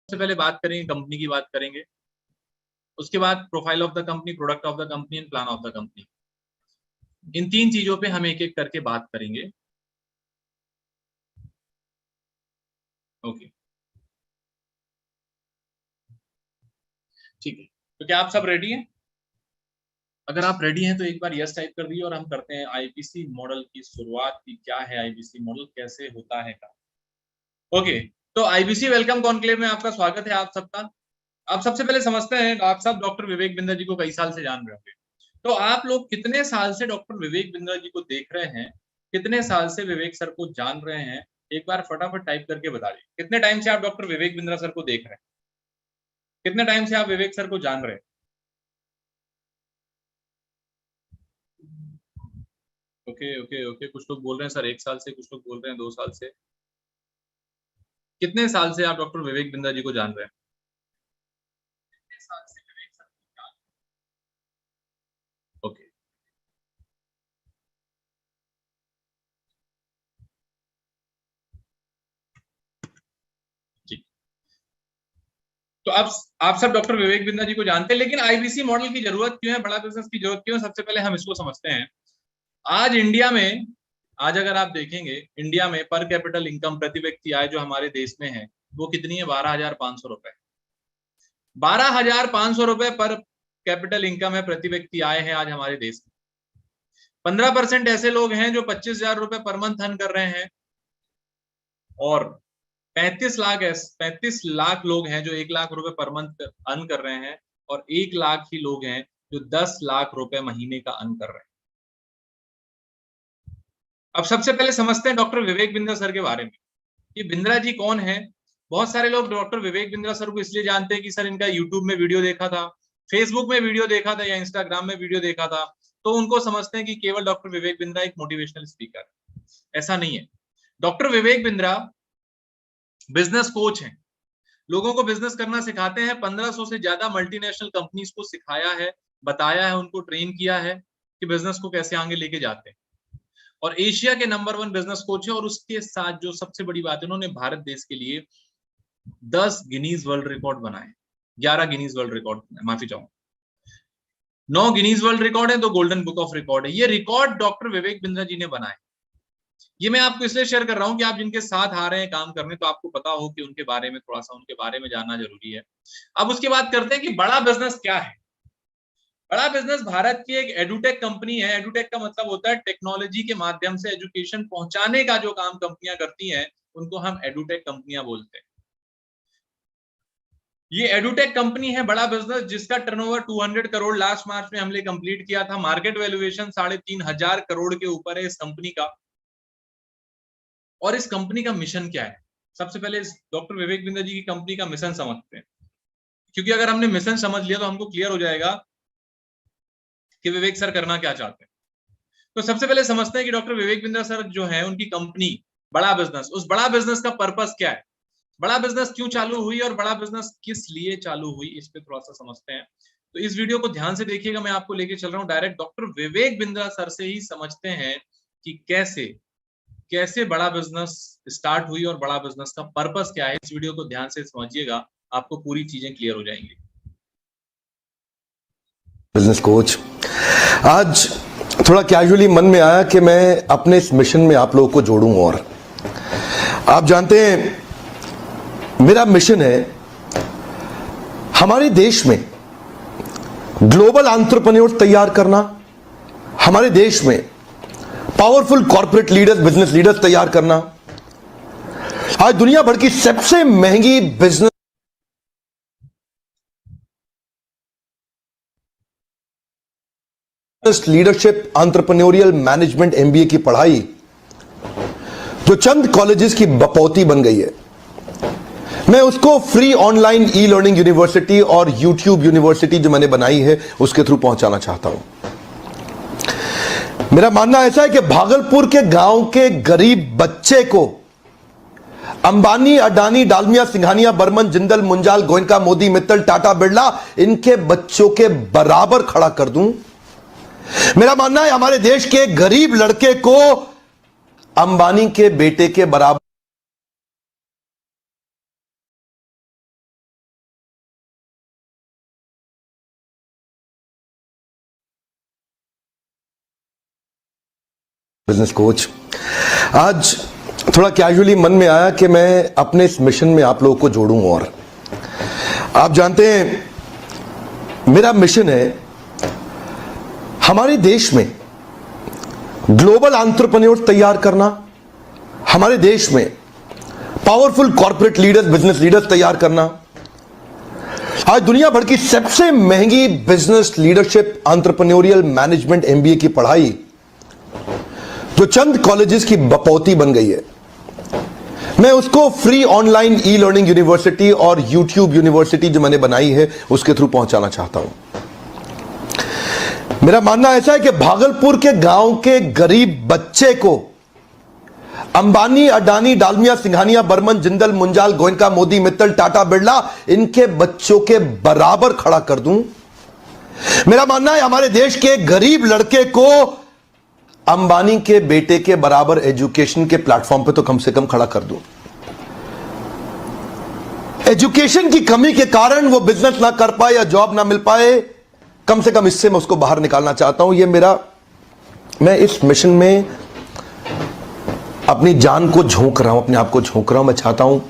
सबसे पहले बात करेंगे कंपनी की बात करेंगे, उसके बाद profile of the company, product of the company and plan of the company. इन तीन चीजों पे हम एक एक करके बात करेंगे। ओके, ठीक है। तो क्या आप सब रेडी हैं? अगर आप रेडी हैं तो एक बार यस टाइप कर दिए और हम करते हैं आईपीसी मॉडल की शुरुआत की। क्या है आईपीसी मॉडल, कैसे होता है काम? ओके, तो आईपीसी वेलकम कॉन्क्लेव में आपका स्वागत है आप सबका। आप सबसे पहले समझते हैं, आप सब डॉक्टर विवेक बिंद्रा जी को कई साल से जान रहे होंगे। तो आप लोग कितने साल से डॉक्टर विवेक बिंद्रा जी को देख रहे हैं, कितने साल से विवेक सर को जान रहे हैं? एक बार फटाफट टाइप करके बता दीजिए। कितने टाइम से आप डॉक्टर विवेक बिंद्रा सर को देख रहे हैं? कितने टाइम से आप विवेक सर को जान रहे हैं? ओके ओके ओके, कुछ लोग बोल रहे हैं सर 1 साल से, कुछ लोग बोल रहे हैं 2 साल से। कितने साल से आप डॉक्टर विवेक बिंद्रा जी को जान रहे हैं? कितने साल से विवेक सर को जान रहे हैं? ओके, ठीक। तो आप सब डॉक्टर विवेक बिंद्रा जी को जानते हैं, लेकिन आईबीसी मॉडल की जरूरत क्यों है, बड़ा बिजनेस की जरूरत क्यों है? सबसे पहले हम इसको समझते हैं। आज इंडिया में, आज अगर आप देखेंगे इंडिया में पर कैपिटल इनकम, प्रति व्यक्ति आय जो हमारे देश में है वो कितनी है? 12,500 रुपए। 12,500 रुपए पर कैपिटल इनकम है, प्रति व्यक्ति आय है आज हमारे देश में। 15% ऐसे लोग हैं जो 25,000 रुपए पर मंथ अर्न कर रहे हैं, और 35 लाख लोग हैं जो 1 लाख रुपए पर मंथ अर्न कर रहे हैं, और 1 लाख ही लोग हैं जो 10 लाख रुपए महीने का अर्न कर रहे हैं। अब सबसे पहले समझते हैं डॉक्टर विवेक बिंद्रा सर के बारे में। ये बिंद्रा जी कौन है? बहुत सारे लोग डॉक्टर विवेक बिंद्रा सर को इसलिए जानते हैं कि सर इनका यूट्यूब में वीडियो देखा था, फेसबुक में वीडियो देखा था या इंस्टाग्राम में वीडियो देखा था, तो उनको समझते हैं कि केवल डॉक्टर विवेक बिंद्रा एक मोटिवेशनल स्पीकर है। ऐसा नहीं है। Doctor Vivek Bindra business coach हैं, लोगों को बिजनेस करना सिखाते हैं। 1500 से ज्यादा मल्टीनेशनल कंपनीज को सिखाया है, बताया है, उनको ट्रेन किया है कि बिजनेस को कैसे आगे लेके जाते हैं, और एशिया के नंबर 1 बिजनेस कोच है। और उसके साथ जो सबसे बड़ी बात है, उन्होंने भारत देश के लिए 10 गिनीज वर्ल्ड रिकॉर्ड बनाए, 11 गिनीज वर्ल्ड रिकॉर्ड, माफी चाहूंगा, 9 गिनीज वर्ल्ड रिकॉर्ड है, 2 गोल्डन बुक ऑफ रिकॉर्ड है। ये रिकॉर्ड डॉक्टर विवेक बिंद्रा जी ने बनाए। ये मैं आपको इसलिए शेयर कर रहा हूं कि आप जिनके साथ आ रहे हैं काम करने, तो आपको पता हो कि उनके बारे में, थोड़ा सा उनके बारे में जानना जरूरी है। अब उसके बाद करते हैं कि बड़ा बिजनेस क्या है। बड़ा बिजनेस भारत की एक एडुटेक कंपनी है। एडुटेक का मतलब होता है टेक्नोलॉजी के माध्यम से एजुकेशन पहुंचाने का जो काम कंपनियां करती हैं, उनको हम एडुटेक कंपनियां बोलते हैं। ये एडुटेक कंपनी है बड़ा बिजनेस, जिसका टर्नओवर 200 करोड़ लास्ट मार्च में हमने कंप्लीट किया था। मार्केट वैल्यूएशन 3,500 करोड़ के ऊपर है इस कंपनी का। और इस कंपनी का मिशन क्या है? सबसे पहले डॉक्टर विवेक बिंद्रा जी की कंपनी का मिशन समझते हैं, क्योंकि अगर हमने मिशन समझ लिया तो हमको क्लियर हो जाएगा कि विवेक सर करना क्या चाहते हैं। तो सबसे पहले समझते हैं कि डॉक्टर विवेक बिंद्रा सर जो है, उनकी कंपनी बड़ा बिजनेस, उस बड़ा बिजनेस का पर्पस क्या है, बड़ा बिजनेस क्यों चालू हुई और बड़ा बिजनेस किस लिए चालू हुई, इस पे थोड़ा सा समझते हैं। तो इस वीडियो को ध्यान से देखिएगा, मैं आपको लेके चल रहा हूं direct doctor Vivek Bindra sir से ही समझते हैं कि कैसे कैसे बड़ा बिजनेस स्टार्ट हुई और बड़ा बिजनेस का पर्पस क्या है। इस वीडियो को ध्यान से समझिएगा, आपको पूरी चीजें क्लियर हो जाएंगी। बिजनेस कोच, आज थोड़ा कैजुअली मन में आया कि मैं अपने इस मिशन में आप लोगों को जोड़ूं। और आप जानते हैं मेरा मिशन है हमारे देश में ग्लोबल एंटरप्रेन्योर तैयार करना, हमारे देश में powerful corporate leaders, business leaders तैयार करना। आज दुनिया भर की सबसे महंगी business leadership entrepreneurial management MBA की पढ़ाई जो चंद कॉलेजेस की बपौती बन गई है, मैं उसको free online e learning university और यूट्यूब यूनिवर्सिटी जो मैंने बनाई है उसके थ्रू पहुंचाना चाहता हूं। मेरा मानना ऐसा है कि भागलपुर के गांव के गरीब बच्चे को अंबानी, अडानी, डालमिया, सिंघानिया, बर्मन, जिंदल, मुंजाल, गोयनका, मोदी, मित्तल, टाटा, बिरला, इनके बच्चों के बराबर खड़ा कर दूं। मेरा मानना है हमारे देश के गरीब लड़के को अंबानी के बेटे के बराबर बिजनेस कोच। आज थोड़ा कैजुअली मन में आया कि मैं अपने इस मिशन में आप लोगों को जोड़ूं। और आप जानते हैं मेरा मिशन है हमारे देश में ग्लोबल एंटरप्रेन्योर्स तैयार करना, हमारे देश में powerful corporate leaders, business leaders तैयार करना। आज दुनिया भर की सबसे महंगी business leadership entrepreneurial management MBA की पढ़ाई जो चंद कॉलेजेस की बपौती बन गई है, मैं उसको free online e learning university और यूट्यूब यूनिवर्सिटी जो मैंने बनाई है उसके थ्रू पहुंचाना चाहता हूं। मेरा मानना ऐसा है कि भागलपुर के गांव के गरीब बच्चे को अंबानी, अडानी, डालमिया, सिंघानिया, बर्मन, जिंदल, मुंजाल, गोयनका, मोदी, मित्तल, टाटा, बिरला, इनके बच्चों के बराबर खड़ा कर दूं। मेरा मानना है हमारे देश के गरीब लड़के को अंबानी के बेटे के बराबर एजुकेशन के प्लेटफॉर्म पे तो कम से कम खड़ा कर दूं। एजुकेशन की कमी के कारण वो बिजनेस ना कर पाए या जॉब ना मिल पाए, कम से कम इससे मैं उसको बाहर निकालना चाहता हूं। मैं इस मिशन में अपनी जान को झोंक रहा हूं, अपने आप को झोंक रहा हूं। मैं चाहता हूं,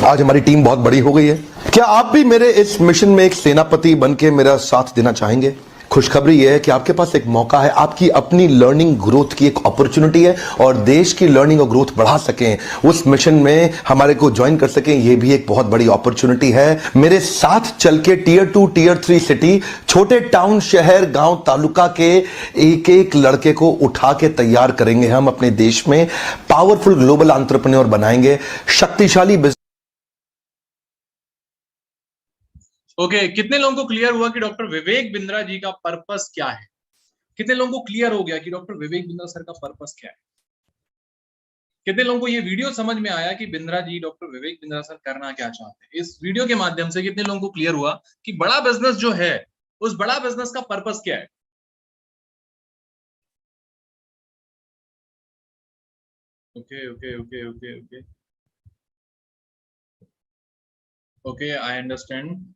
आज हमारी टीम बहुत बड़ी हो गई है, क्या आप भी मेरे इस मिशन में एक सेनापति बनके मेरा साथ देना चाहेंगे? खुशखबरी यह है कि आपके पास एक मौका है, आपकी अपनी लर्निंग ग्रोथ की एक अपॉर्चुनिटी है और देश की लर्निंग और ग्रोथ बढ़ा सकें, उस मिशन में हमारे को ज्वाइन कर सकें, यह भी एक बहुत बड़ी अपॉर्चुनिटी है। मेरे साथ चल के टियर 2, टियर 3 सिटी, छोटे टाउन, शहर, गांव, तालुका के एक एक लड़के को उठा के तैयार करेंगे हम अपने देश में, पावरफुल ग्लोबल एंटरप्रेन्योर बनाएंगे, शक्तिशाली बिजनेस। ओके, कितने लोगों को क्लियर हुआ कि डॉक्टर विवेक बिंद्रा जी का पर्पस क्या है? कितने लोगों को क्लियर हो गया कि डॉक्टर विवेक बिंद्रा सर का पर्पस क्या है? कितने लोगों को ये वीडियो समझ में आया कि बिंद्रा जी, डॉक्टर विवेक बिंद्रा सर करना क्या चाहते हैं? इस वीडियो के माध्यम से कितने लोगों को क्लियर हुआ कि बड़ा बिजनेस जो है उस बड़ा बिजनेस का पर्पस क्या है? Okay okay okay okay okay okay, I understand.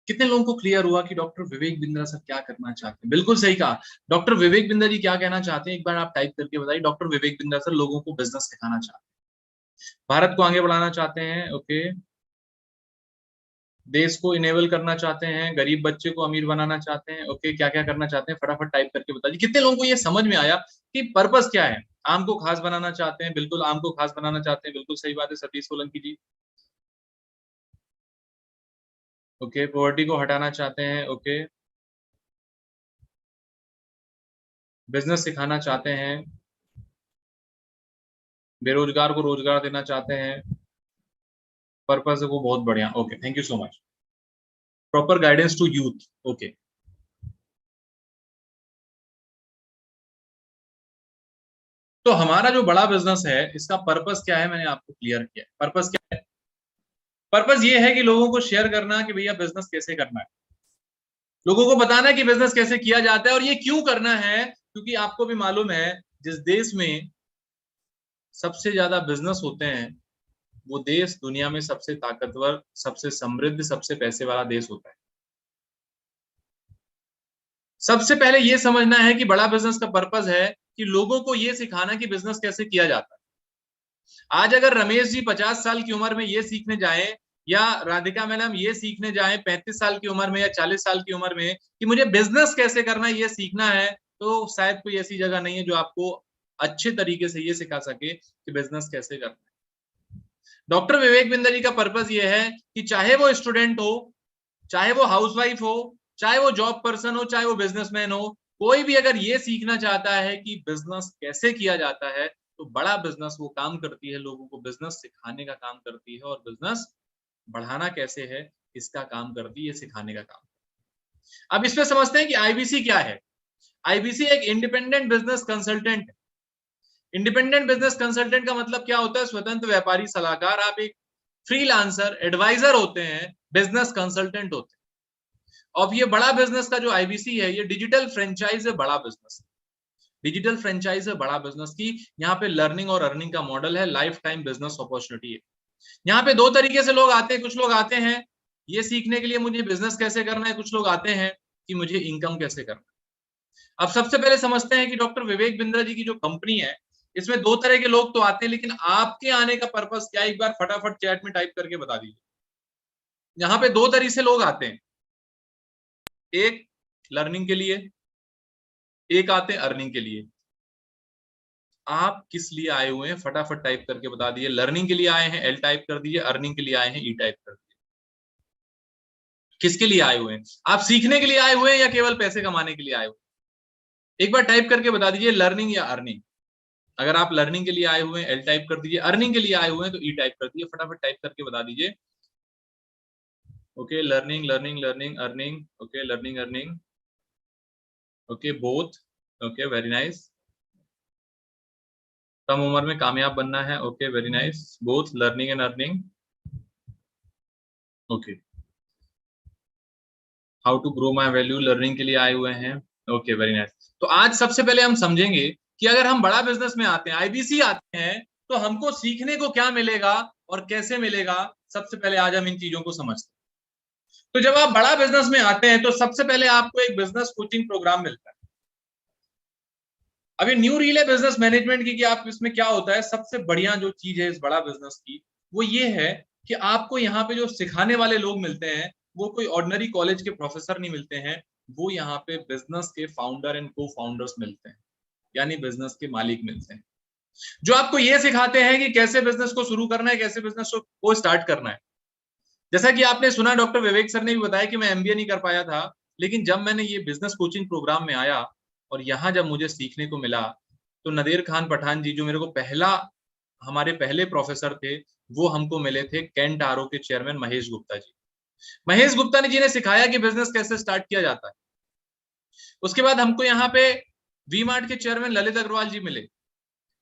कितने लोगों को क्लियर हुआ कि डॉक्टर विवेक बिंद्रा सर क्या करना चाहते हैं? बिल्कुल सही कहा। डॉक्टर विवेक बिंद्रा जी क्या कहना चाहते हैं, एक बार आप टाइप करके बताइए। डॉक्टर विवेक बिंद्रा सर लोगों को बिजनेस सिखाना चाहते हैं, भारत को आगे बढ़ाना चाहते हैं, ओके, देश को इनेबल करना चाहते हैं, गरीब बच्चे को अमीर बनाना चाहते हैं, ओके, क्या क्या करना चाहते हैं फटाफट टाइप करके बताइए। कितने लोगों को ये समझ में आया कि पर्पस क्या है? आम को खास बनाना चाहते हैं, बिल्कुल आम को खास बनाना चाहते हैं, बिल्कुल सही बात है सतीश सोलंकी जी। ओके, पॉवर्टी को हटाना चाहते हैं, ओके, बिजनेस सिखाना चाहते हैं, बेरोजगार को रोजगार देना चाहते हैं, पर्पस है वो बहुत बढ़िया, okay, thank you so much. Proper guidance to youth, okay. तो हमारा जो बड़ा बिजनेस है इसका पर्पस क्या है, मैंने आपको क्लियर किया। पर्पस क्या है? पर्पस ये है कि लोगों को शेयर करना कि भैया बिजनेस कैसे करना है, लोगों को बताना है कि बिजनेस कैसे किया जाता है और ये क्यों करना है, क्योंकि आपको भी मालूम है जिस देश में सबसे ज्यादा बिजनेस होते हैं वो देश दुनिया में सबसे ताकतवर, सबसे समृद्ध, सबसे पैसे वाला देश होता है। सबसे पहले ये समझना है कि बड़ा बिजनेस का पर्पस है कि लोगों को ये सिखाना कि बिजनेस कैसे किया जाता है। आज अगर रमेश जी 50 साल की उम्र में ये सीखने जाएं या राधिका मैडम ये सीखने जाएं 35 साल की उम्र में या 40 साल की उम्र में कि मुझे बिजनेस कैसे करना है ये सीखना है, तो शायद कोई ऐसी जगह नहीं है जो आपको अच्छे तरीके से ये सिखा सके कि बिजनेस कैसे करना है। डॉक्टर विवेक बिंद्रा जी का पर्पस ये है कि चाहे वो स्टूडेंट हो, चाहे वो हाउसवाइफ हो, चाहे वो जॉब पर्सन हो, चाहे वो बिजनेसमैन हो, कोई भी अगर ये सीखना चाहता है कि बिजनेस कैसे किया जाता है तो बड़ा बिजनेस वो काम करती है, लोगों को बिजनेस सिखाने का काम करती है और बिजनेस बढ़ाना कैसे है इसका काम करती है, ये सिखाने का काम। अब इसमें समझते हैं कि आईबीसी क्या है। आईबीसी एक इंडिपेंडेंट बिजनेस कंसल्टेंट है। इंडिपेंडेंट बिजनेस कंसल्टेंट का मतलब क्या होता है? स्वतंत्र व्यापारी सलाहकार। आप एक फ्रीलांसर एडवाइजर होते हैं, बिजनेस कंसल्टेंट होते हैं। अब ये बड़ा बिजनेस का जो आईबीसी है ये डिजिटल फ्रेंचाइज है, बड़ा बिजनेस, डिजिटल फ्रेंचाइज है बड़ा बिजनेस की। यहाँ पे लर्निंग और अर्निंग का मॉडल है, लाइफ टाइम बिजनेस अपॉर्चुनिटी है। यहाँ पे दो तरीके से लोग आते हैं, कुछ लोग आते हैं ये सीखने के लिए मुझे बिजनेस कैसे करना है, कुछ लोग आते हैं कि मुझे इनकम कैसे करना है। अब सबसे पहले समझते हैं कि डॉक्टर विवेक बिंद्रा जी की जो कंपनी है, इसमें दो तरह के लोग तो आते हैं, लेकिन आपके आने का पर्पस क्या है, एक बार फटाफट चैट में टाइप करके बता दीजिए। यहाँ पे दो तरीके से लोग आते हैं, एक लर्निंग के लिए, एक आते हैं अर्निंग के लिए। आप किस लिए आए हुए हैं फटाफट टाइप करके बता दीजिए। लर्निंग के लिए आए हैं एल टाइप कर दीजिए, अर्निंग के लिए आए हैं ई टाइप कर दीजिए। किसके लिए आए हुए हैं? आप सीखने के लिए आए हुए हैं या केवल पैसे कमाने के लिए आए हुए हैं? एक बार टाइप करके बता दीजिए, लर्निंग या अर्निंग। अगर आप लर्निंग के लिए आए हुए हैं एल टाइप कर दीजिए, अर्निंग के लिए आए हुए हैं तो ई टाइप कर दीजिए। फटाफट टाइप करके बता दीजिए। Okay, learning learning learning earning, okay learning earning, okay both, okay very nice. कम उम्र में कामयाब बनना है, okay very nice, both learning and earning, okay. How to grow my value, learning के लिए आए हुए हैं, ओके वेरी नाइस। तो आज सबसे पहले हम समझेंगे कि अगर हम बड़ा बिजनेस में आते हैं, आईबीसी आते हैं, तो हमको सीखने को क्या मिलेगा और कैसे मिलेगा। सबसे पहले आज हम इन चीजों को समझते हैं। तो जब आप बड़ा बिजनेस में आते हैं तो सबसे पहले आपको एक बिजनेस कोचिंग प्रोग्राम मिलता है। अभी न्यू रील है बिजनेस मैनेजमेंट की कि आप इसमें क्या होता है, सबसे बढ़िया जो चीज है इस बड़ा बिजनेस की वो ये है कि आपको यहाँ पे जो सिखाने वाले लोग मिलते हैं वो कोई ऑर्डिनरी कॉलेज के प्रोफेसर नहीं मिलते हैं, वो यहाँ पे बिजनेस के फाउंडर एंड को फाउंडर्स मिलते हैं, यानी बिजनेस के मालिक मिलते हैं, जो आपको ये सिखाते हैं कि कैसे बिजनेस को शुरू करना है, कैसे बिजनेस को स्टार्ट करना है। जैसा कि आपने सुना, डॉक्टर विवेक सर ने भी बताया कि मैं एमबीए नहीं कर पाया था, लेकिन जब मैंने ये बिजनेस कोचिंग प्रोग्राम में आया और यहाँ जब मुझे सीखने को मिला, तो नदीर खान पठान जी जो मेरे को हमारे पहले प्रोफेसर थे, वो हमको मिले थे कैंट आरओ के चेयरमैन महेश गुप्ता जी। महेश गुप्ता जी ने सिखाया कि बिजनेस कैसे स्टार्ट किया जाता है। उसके बाद हमको यहाँ पे वी मार्ट के चेयरमैन ललित अग्रवाल जी मिले,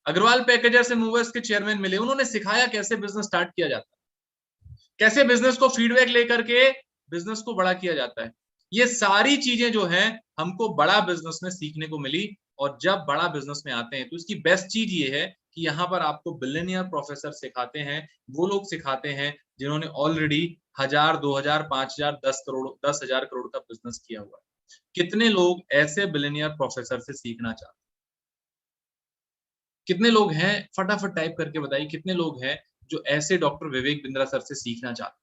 अग्रवाल पैकेजर्स एंड मूवर्स के चेयरमैन मिले, उन्होंने सिखाया कैसे बिजनेस स्टार्ट किया जाता है, कैसे बिजनेस को फीडबैक लेकर के बिजनेस को बड़ा किया जाता है। ये सारी चीजें जो हैं हमको बड़ा बिजनेस में सीखने को मिली। और जब बड़ा बिजनेस में आते हैं तो इसकी बेस्ट चीज ये है कि यहाँ पर आपको बिलियनियर प्रोफेसर सिखाते हैं, वो लोग सिखाते हैं जिन्होंने ऑलरेडी 1000, 2000, 5000, 10 करोड़, 10,000 करोड़ का बिजनेस किया हुआ है। कितने लोग ऐसे बिलियनियर प्रोफेसर से सीखना चाहते हैं? कितने लोग हैं? फटाफट टाइप करके बताइए, कितने लोग हैं जो ऐसे डॉक्टर विवेक बिंद्रा सर से सीखना चाहते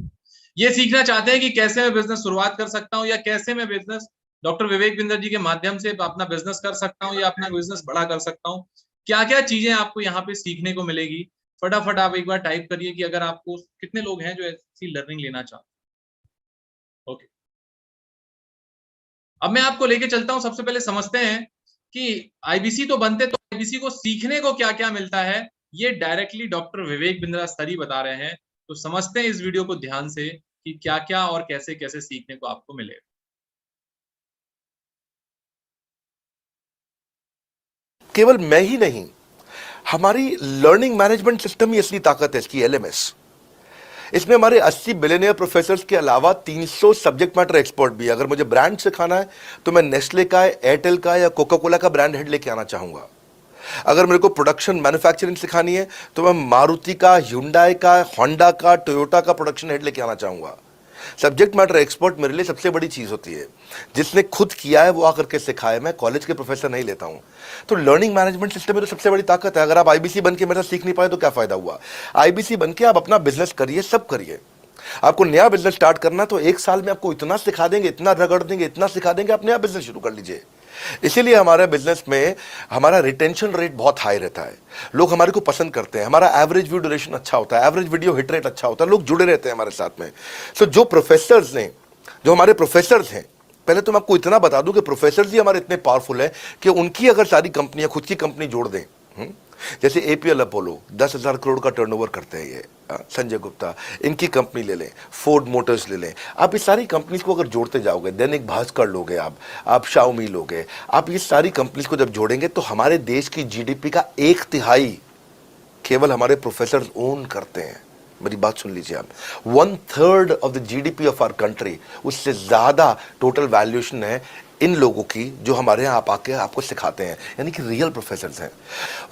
हैं? ये सीखना चाहते हैं कि कैसे मैं बिजनेस शुरुआत कर सकता हूं, या कैसे मैं बिजनेस डॉक्टर विवेक बिंद्रा जी के माध्यम से अपना बिजनेस कर सकता हूं या अपना बिजनेस बड़ा कर सकता हूं। क्या क्या चीजें आपको यहाँ पे सीखने को मिलेगी, फटाफट आप एक बार टाइप करिए कि अगर आपको कितने लोग हैं जो ऐसी लर्निंग लेना चाहते हैं। ओके, अब मैं आपको लेके चलता हूं। सबसे पहले समझते हैं कि आईबीसी तो बनते, तो आईबीसी को सीखने को क्या क्या मिलता है, ये directly doctor Vivek Bindra sir ही बता रहे हैं। तो समझते हैं इस वीडियो को ध्यान से कि क्या क्या और कैसे कैसे सीखने को आपको मिलेगा। केवल मैं ही नहीं, हमारी लर्निंग मैनेजमेंट सिस्टम ही असली ताकत है इसकी, एलएमएस। इसमें हमारे 80 बिलियनियर प्रोफेसर्स के अलावा 300 सब्जेक्ट मैटर एक्सपर्ट भी। अगर मुझे ब्रांड सिखाना है तो मैं नेस्ले का, एयरटेल का या कोका कोला का ब्रांड हेड लेके आना चाहूंगा। अगर मेरे को प्रोडक्शन मैन्युफैक्चरिंग सिखानी है तो मैं मारुति का, ह्युंडई का, होंडा का, टोयोटा का प्रोडक्शन हेड लेके आना चाहूंगा। सब्जेक्ट मैटर एक्सपर्ट मेरे लिए सबसे बड़ी चीज होती है, जिसने खुद किया है वो आकर के सिखाए। मैं कॉलेज के प्रोफेसर नहीं लेता हूं। तो लर्निंग मैनेजमेंट सिस्टम में तो सबसे बड़ी ताकत है। अगर आप आईबीसी बन के मेरे साथ सीख नहीं पाए तो क्या फायदा हुआ? आईबीसी बन के आप अपना बिजनेस करिए, सब करिए। आपको नया बिजनेस स्टार्ट करना तो 1 साल में आपको इतना सिखा देंगे, इतना रगड़ देंगे, इतना सिखा देंगे, आप नया बिजनेस शुरू कर लीजिए। इसीलिए हमारे बिजनेस में हमारा रिटेंशन रेट बहुत हाई रहता है। लोग हमारे को पसंद करते हैं, हमारा एवरेज व्यू ड्यूरेशन अच्छा होता है, एवरेज वीडियो हिट रेट अच्छा होता है, लोग जुड़े रहते हैं हमारे साथ में। तो जो हमारे प्रोफेसर्स हैं, पहले तो मैं आपको इतना बता दूं कि प्रोफेसर्स ही हमारे इतने पावरफुल हैं कि उनकी अगर सारी कंपनियां खुद की कंपनी जोड़ दें, जैसे एपीएल अपोलो 10,000 करोड़ का टर्नओवर करते हैं, ये संजय गुप्ता, इनकी कंपनी ले लें, फोर्ड मोटर्स ले लें, आप इस सारी कंपनीज को अगर जोड़ते जाओगे, दैनिक भास्कर लोगे, आप शाओमी लोगे, आप ये सारी कंपनीज को जब जोड़ेंगे तो हमारे देश की जीडीपी का 1/3 केवल हमारे प्रोफेसर ओन करते हैं। मेरी बात सुन लीजिए आप, 1/3 of the GDP of our country, उससे ज्यादा टोटल वैल्यूएशन है इन लोगों की जो हमारे यहाँ आप आके आपको सिखाते हैं, यानी कि रियल प्रोफेसर्स हैं।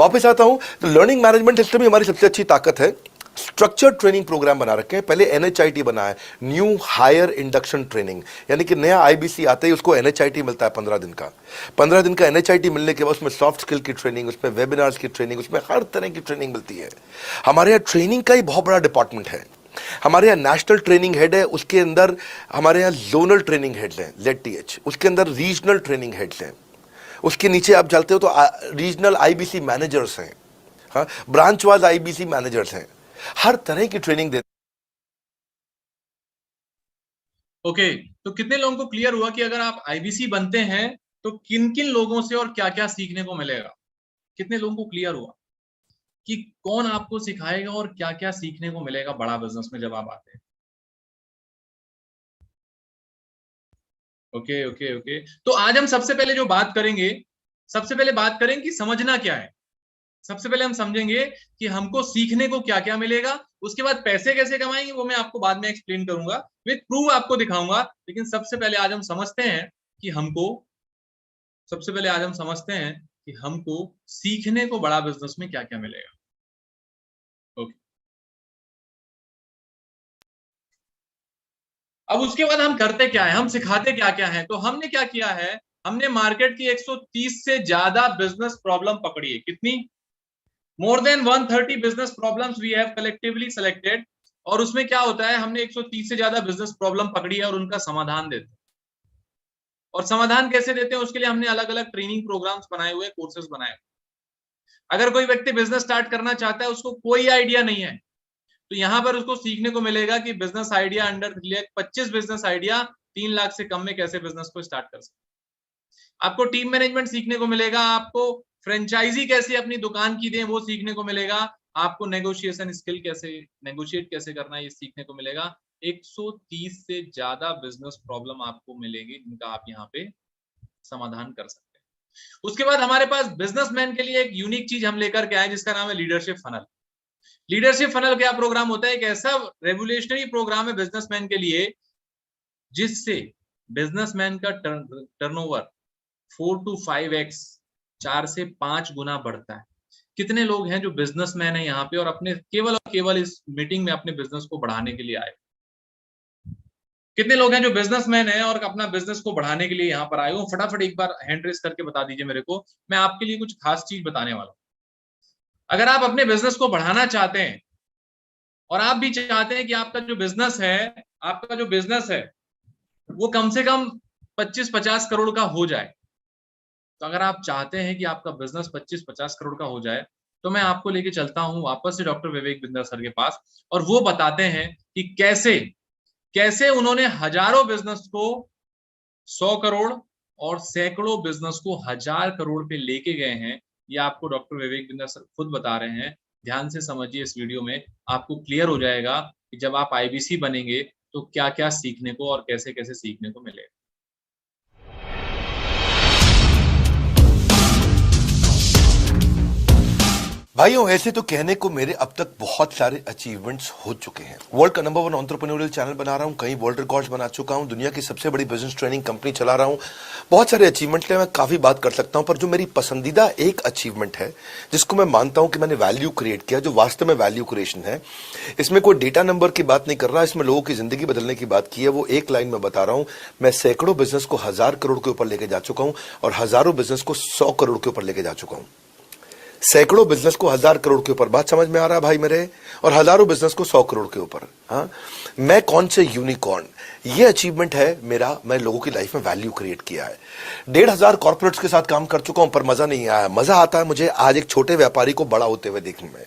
वापस आता हूं तो लर्निंग मैनेजमेंट सिस्टम ही हमारी सबसे अच्छी ताकत है। स्ट्रक्चर्ड ट्रेनिंग प्रोग्राम बना रखे हैं। पहले NHIT बना है, न्यू हायर इंडक्शन ट्रेनिंग, यानी कि नया IBC आते ही उसको NHIT मिलता है 15 दिन का। 15 दिन का NHIT मिलने के बाद उसमें सॉफ्ट स्किल की ट्रेनिंग, उसमें वेबिनार्स की ट्रेनिंग, उसमें हर तरह की ट्रेनिंग मिलती है। हमारे यहाँ ट्रेनिंग का ही बहुत बड़ा डिपार्टमेंट है। हमारे यहाँ नेशनल ट्रेनिंग हेड है, उसके अंदर हमारे यहाँ जोनल ट्रेनिंग हेड हैं, ZTH, उसके अंदर रीजनल ट्रेनिंग हेड्स हैं, उसके नीचे आप चलते हो तो रीजनल IBC मैनेजर्स हैं, हाँ, ब्रांच वाइज IBC मैनेजर्स हैं, हर तरह की ट्रेनिंग देते। ओके, तो कितने लोगों को क्लियर हुआ कि अगर आप IBC बनते हैं तो किन किन लोगों से और क्या क्या सीखने को मिलेगा? कितने लोगों को क्लियर हुआ कि कौन आपको सिखाएगा और क्या क्या सीखने को मिलेगा बड़ा बिजनेस में जब आप आते हैं? ओके ओके ओके, तो आज हम सबसे पहले जो बात करेंगे, सबसे पहले बात करेंगे कि समझना क्या है। सबसे पहले हम समझेंगे कि हमको सीखने को क्या क्या मिलेगा, उसके बाद पैसे कैसे कमाएंगे वो मैं आपको बाद में एक्सप्लेन करूंगा, विद प्रूफ आपको दिखाऊंगा। लेकिन सबसे पहले आज हम समझते हैं कि हमको सबसे पहले आज हम समझते हैं कि हमको सीखने को बड़ा बिजनेस में क्या क्या मिलेगा। ओके, अब उसके बाद हम करते क्या है, हम सिखाते क्या क्या है। तो हमने क्या किया है, हमने मार्केट की 130 से ज्यादा बिजनेस प्रॉब्लम पकड़ी है। कितनी? More than 130 business problems we have collectively selected. और उसमें क्या होता है, हमने 130 से ज्यादा बिजनेस प्रॉब्लम पकड़ी है और उनका समाधान देते हैं। और समाधान कैसे देते हैं उसके लिए हमने अलग अलग ट्रेनिंग प्रोग्राम्स बनाए हुए, कोर्सेज बनाए हुए। अगर कोई व्यक्ति बिजनेस स्टार्ट करना चाहता है, उसको कोई आइडिया नहीं है, तो यहां पर उसको सीखने को मिलेगा कि business idea under 25 business idea 3 lakh से कम में कैसे बिजनेस को स्टार्ट कर सकते। आपको टीम मैनेजमेंट सीखने को मिलेगा, आपको फ्रेंचाइजी कैसे अपनी दुकान की दें वो सीखने को मिलेगा, आपको नेगोशिएशन स्किल कैसे नेगोशिएट कैसे करना है ये सीखने को मिलेगा। 130 से ज्यादा बिजनेस प्रॉब्लम आपको मिलेगी जिनका आप यहाँ पे समाधान कर सकते हैं। उसके बाद हमारे पास बिजनेसमैन के लिए एक यूनिक चीज हम लेकर के आए जिसका नाम है लीडरशिप फनल। लीडरशिप फनल क्या प्रोग्राम होता है? एक ऐसा रेवोल्यूशनरी प्रोग्राम है बिजनेसमैन के लिए जिससे बिजनेसमैन का टर्नओवर 4 to 5x, 4 से 5 गुना बढ़ता है। कितने लोग हैं जो बिजनेसमैन है यहाँ पे और अपने केवल और केवल इस मीटिंग में अपने बिजनेस को बढ़ाने के लिए आए? कितने लोग हैं जो बिजनेसमैन है और अपना बिजनेस को बढ़ाने के लिए यहाँ पर आए हो? फटाफट एक बार हैंड रेस करके बता दीजिए मेरे को, मैं आपके लिए कुछ खास चीज बताने वाला हूँ। अगर आप अपने बिजनेस को बढ़ाना चाहते हैं और आप भी चाहते हैं कि आपका जो बिजनेस है वो कम से कम 25-50 करोड़ का हो जाए, तो अगर आप चाहते हैं कि आपका बिजनेस 25-50 करोड़ का हो जाए, तो मैं आपको लेके चलता हूं वापस से डॉक्टर विवेक बिंद्रा सर के पास, और वो बताते हैं कि कैसे कैसे उन्होंने हजारों बिजनेस को 100 करोड़ और सैकड़ों बिजनेस को 1000 करोड़ पे लेके गए हैं। ये आपको डॉक्टर विवेक बिंद्रा सर खुद बता रहे हैं। ध्यान से समझिए इस वीडियो में, आपको क्लियर हो जाएगा कि जब आप IBC बनेंगे तो क्या क्या सीखने को और कैसे कैसे सीखने को मिलेगा। भाइयों, ऐसे तो कहने को मेरे अब तक बहुत सारे अचीवमेंट्स हो चुके हैं। वर्ल्ड का नंबर 1 एंटरप्रेन्योरियल चैनल बना रहा हूं, कई वर्ल्ड रिकॉर्ड्स बना चुका हूं, दुनिया की सबसे बड़ी बिजनेस ट्रेनिंग कंपनी चला रहा हूं। बहुत सारे अचीवमेंट्स हैं, मैं काफी बात कर सकता हूं, पर जो मेरी पसंदीदा एक अचीवमेंट है जिसको मैं मानता हूं कि मैंने वैल्यू क्रिएट किया, जो वास्तव में वैल्यू क्रिएशन है, इसमें कोई डेटा नंबर की बात नहीं कर रहा, इसमें लोगों की जिंदगी बदलने की बात की है। वो एक लाइन में बता रहा हूं, मैं सैकड़ों बिजनेस को 1000 करोड़ के ऊपर लेके जा चुका हूं और हजारों बिजनेस को 100 करोड़ के ऊपर लेके जा चुका हूं। सैकड़ों बिजनेस को 1000 करोड़ के ऊपर, बात समझ में आ रहा है भाई मेरे, और हजारों बिजनेस को 100 करोड़ के ऊपर। हाँ, मैं कौन से यूनिकॉर्न, ये अचीवमेंट है मेरा। मैं लोगों की लाइफ में वैल्यू क्रिएट किया है। 1500 कॉर्पोरेट्स के साथ काम कर चुका हूं, पर मजा नहीं आया। मजा आता है मुझे आज एक छोटे व्यापारी को बड़ा होते हुए देखने में।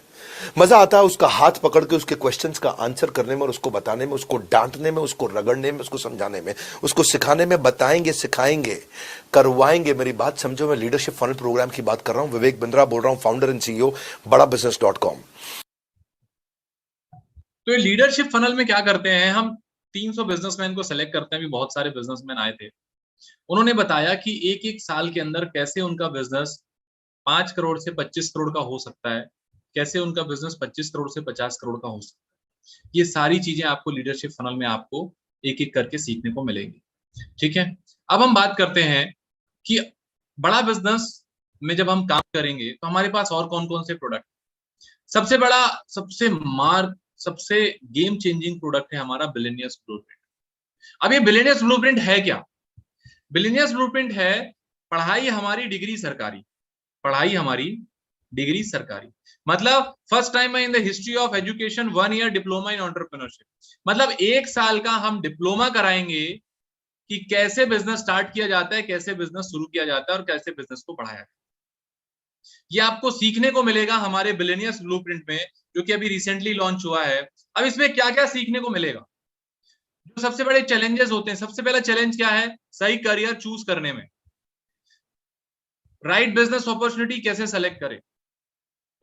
मजा आता है उसका हाथ पकड़ के उसके क्वेश्चंस का आंसर करने में, उसको बताने में, उसको डांटने में, उसको रगड़ने में, उसको समझाने में, उसको सिखाने में। बताएंगे, सिखाएंगे, करवाएंगे। मेरी बात समझो, मैं लीडरशिप फनल प्रोग्राम की बात कर रहा हूं। विवेक बिंद्रा बोल रहा हूं, फाउंडर एंड CEO badabusiness.com। तो ये लीडरशिप फनल में क्या करते हैं, हम 300 बिजनेसमैन को सेलेक्ट करते हैं। अभी बहुत सारे बिजनेसमैन आए थे, उन्होंने बताया कि एक एक साल के अंदर कैसे उनका बिजनेस 5 करोड़ से 25 करोड़ का हो सकता है, कैसे उनका बिजनेस 25 करोड़ से 50 करोड़ का हो सकता है। ये सारी चीजें आपको लीडरशिप फनल में आपको एक एक करके सीखने को मिलेगी। ठीक है, अब हम बात करते हैं कि बड़ा बिजनेस में जब हम काम करेंगे तो हमारे पास और कौन कौन से प्रोडक्ट। सबसे बड़ा, सबसे सबसे गेम चेंजिंग प्रोडक्ट है हमारा बिलियनियर्स ब्लूप्रिंट। अब ये बिलियनियर्स ब्लूप्रिंट है क्या? बिलियनियर्स ब्लूप्रिंट है पढ़ाई हमारी डिग्री सरकारी, पढ़ाई हमारी डिग्री सरकारी। मतलब first time in the history of education 1 year diploma in entrepreneurship. मतलब 1 साल का हम डिप्लोमा कराएंगे कि कैसे बिजनेस स्टार्ट किया जाता है, कैसे बिजनेस शुरू किया जाता है और कैसे बिजनेस को बढ़ाया जाता है। ये आपको सीखने को मिलेगा हमारे बिलियनियर्स ब्लूप्रिंट में, जो कि अभी रिसेंटली लॉन्च हुआ है। अब इसमें क्या क्या सीखने को मिलेगा? जो सबसे बड़े चैलेंजेस होते हैं, सबसे पहला चैलेंज क्या है? सही करियर चूज करने में, राइट बिजनेस अपॉर्चुनिटी कैसे सेलेक्ट करें।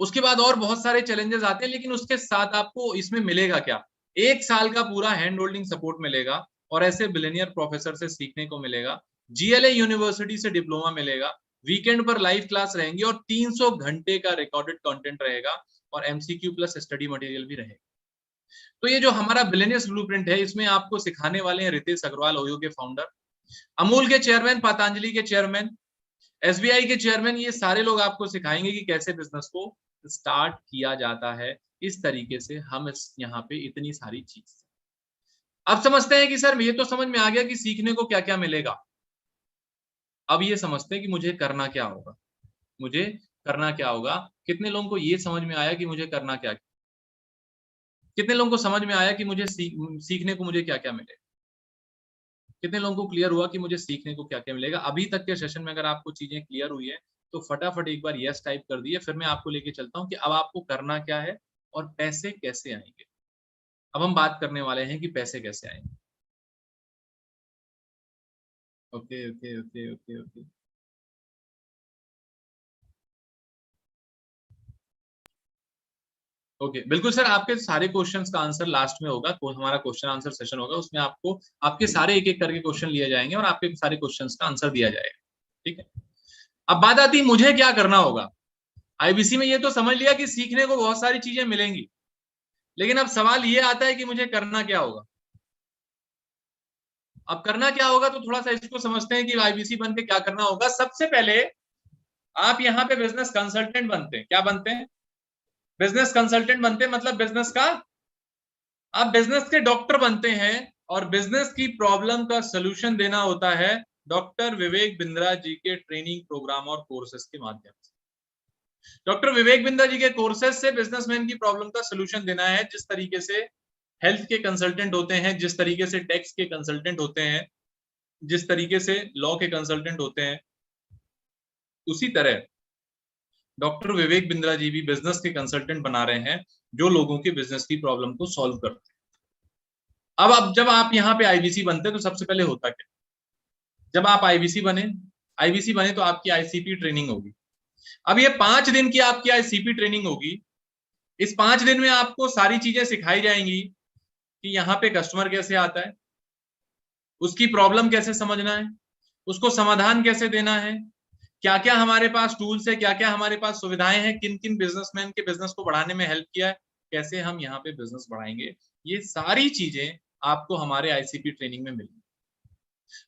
उसके बाद और बहुत सारे चैलेंजेस आते हैं, लेकिन उसके साथ आपको इसमें मिलेगा क्या? 1 साल का पूरा हैंड होल्डिंग सपोर्ट मिलेगा और ऐसे बिलियनियर प्रोफेसर से सीखने को मिलेगा। जीएलए यूनिवर्सिटी से डिप्लोमा मिलेगा, वीकेंड पर लाइव क्लास रहेंगी और 300 घंटे का रिकॉर्डेड कंटेंट रहेगा और एमसीक्यू प्लस स्टडी मटेरियल भी रहेगा। तो ये जो हमारा बिलियनियर्स ब्लूप्रिंट है, इसमें आपको सिखाने वाले हैं रितेश अग्रवाल, ओयो के फाउंडर, अमूल के चेयरमैन, पतंजलि के चेयरमैन, एसबीआई के चेयरमैन। ये सारे लोग आपको सिखाएंगे कि कैसे बिजनेस को स्टार्ट किया जाता है। इस तरीके से हम यहाँ पे इतनी सारी चीज अब समझते हैं कि सर ये तो समझ में आ गया कि सीखने को क्या क्या मिलेगा। अब ये समझते हैं कि मुझे करना क्या होगा, मुझे करना क्या होगा। कितने लोगों को ये समझ में आया कि मुझे करना क्या? कितने लोगों को समझ में आया कि मुझे सीखने को मुझे क्या क्या मिलेगा? कितने लोगों को क्लियर हुआ कि मुझे सीखने को क्या क्या मिलेगा? अभी तक के सेशन में अगर आपको चीजें क्लियर हुई है तो फटाफट एक बार यस टाइप कर दिए, फिर मैं आपको लेके चलता हूं कि अब आपको करना क्या है और पैसे कैसे आएंगे। अब हम बात करने वाले हैं कि पैसे कैसे आएंगे। Okay okay okay okay okay okay बिल्कुल सर, आपके सारे क्वेश्चंस का आंसर लास्ट में होगा। हमारा क्वेश्चन आंसर सेशन होगा, उसमें आपको आपके सारे एक एक करके क्वेश्चन लिए जाएंगे और आपके सारे क्वेश्चंस का आंसर दिया जाएगा। ठीक है, अब बात आती है मुझे क्या करना होगा। आईबीसी में ये तो समझ लिया कि सीखने को बहुत सारी चीजें मिलेंगी, लेकिन अब सवाल ये आता है कि मुझे करना क्या होगा। अब करना क्या होगा तो थोड़ा सा इसको समझते हैं कि आईबीसी बन के क्या करना होगा। सबसे पहले आप यहाँ पे बिजनेस कंसल्टेंट बनते हैं। क्या बनते हैं? बिजनेस कंसल्टेंट बनते हैं, मतलब बिजनेस का आप बिजनेस के डॉक्टर बनते हैं और बिजनेस की प्रॉब्लम का सलूशन देना होता है डॉक्टर विवेक बिंद्रा जी के ट्रेनिंग प्रोग्राम और कोर्सेज के माध्यम से। डॉक्टर विवेक बिंद्रा जी के कोर्सेज से बिजनेसमैन की प्रॉब्लम का सलूशन देना है। जिस तरीके से हेल्थ के कंसल्टेंट होते हैं, जिस तरीके से टैक्स के कंसल्टेंट होते हैं, जिस तरीके से लॉ के कंसल्टेंट होते हैं, उसी तरह डॉक्टर विवेक बिंद्रा जी भी बिजनेस के कंसल्टेंट बना रहे हैं जो लोगों के बिजनेस की प्रॉब्लम को सॉल्व करते हैं। अब जब आप यहाँ पे आईबीसी बनते हैं तो सबसे पहले होता क्या? जब आप आईबीसी बने तो आपकी आईसीपी ट्रेनिंग होगी। अब ये 5 दिन की आपकी आईसीपी ट्रेनिंग होगी। इस 5 दिन में आपको सारी चीजें सिखाई जाएंगी कि यहाँ पे कस्टमर कैसे आता है, उसकी प्रॉब्लम कैसे समझना है, उसको समाधान कैसे देना है, क्या क्या हमारे पास टूल्स है, क्या क्या हमारे पास सुविधाएं हैं, किन किन बिजनेसमैन के बिजनेस को बढ़ाने में हेल्प किया है, कैसे हम यहाँ पे बिजनेस बढ़ाएंगे। ये सारी चीजें आपको हमारे आईसीपी ट्रेनिंग में मिलेंगी।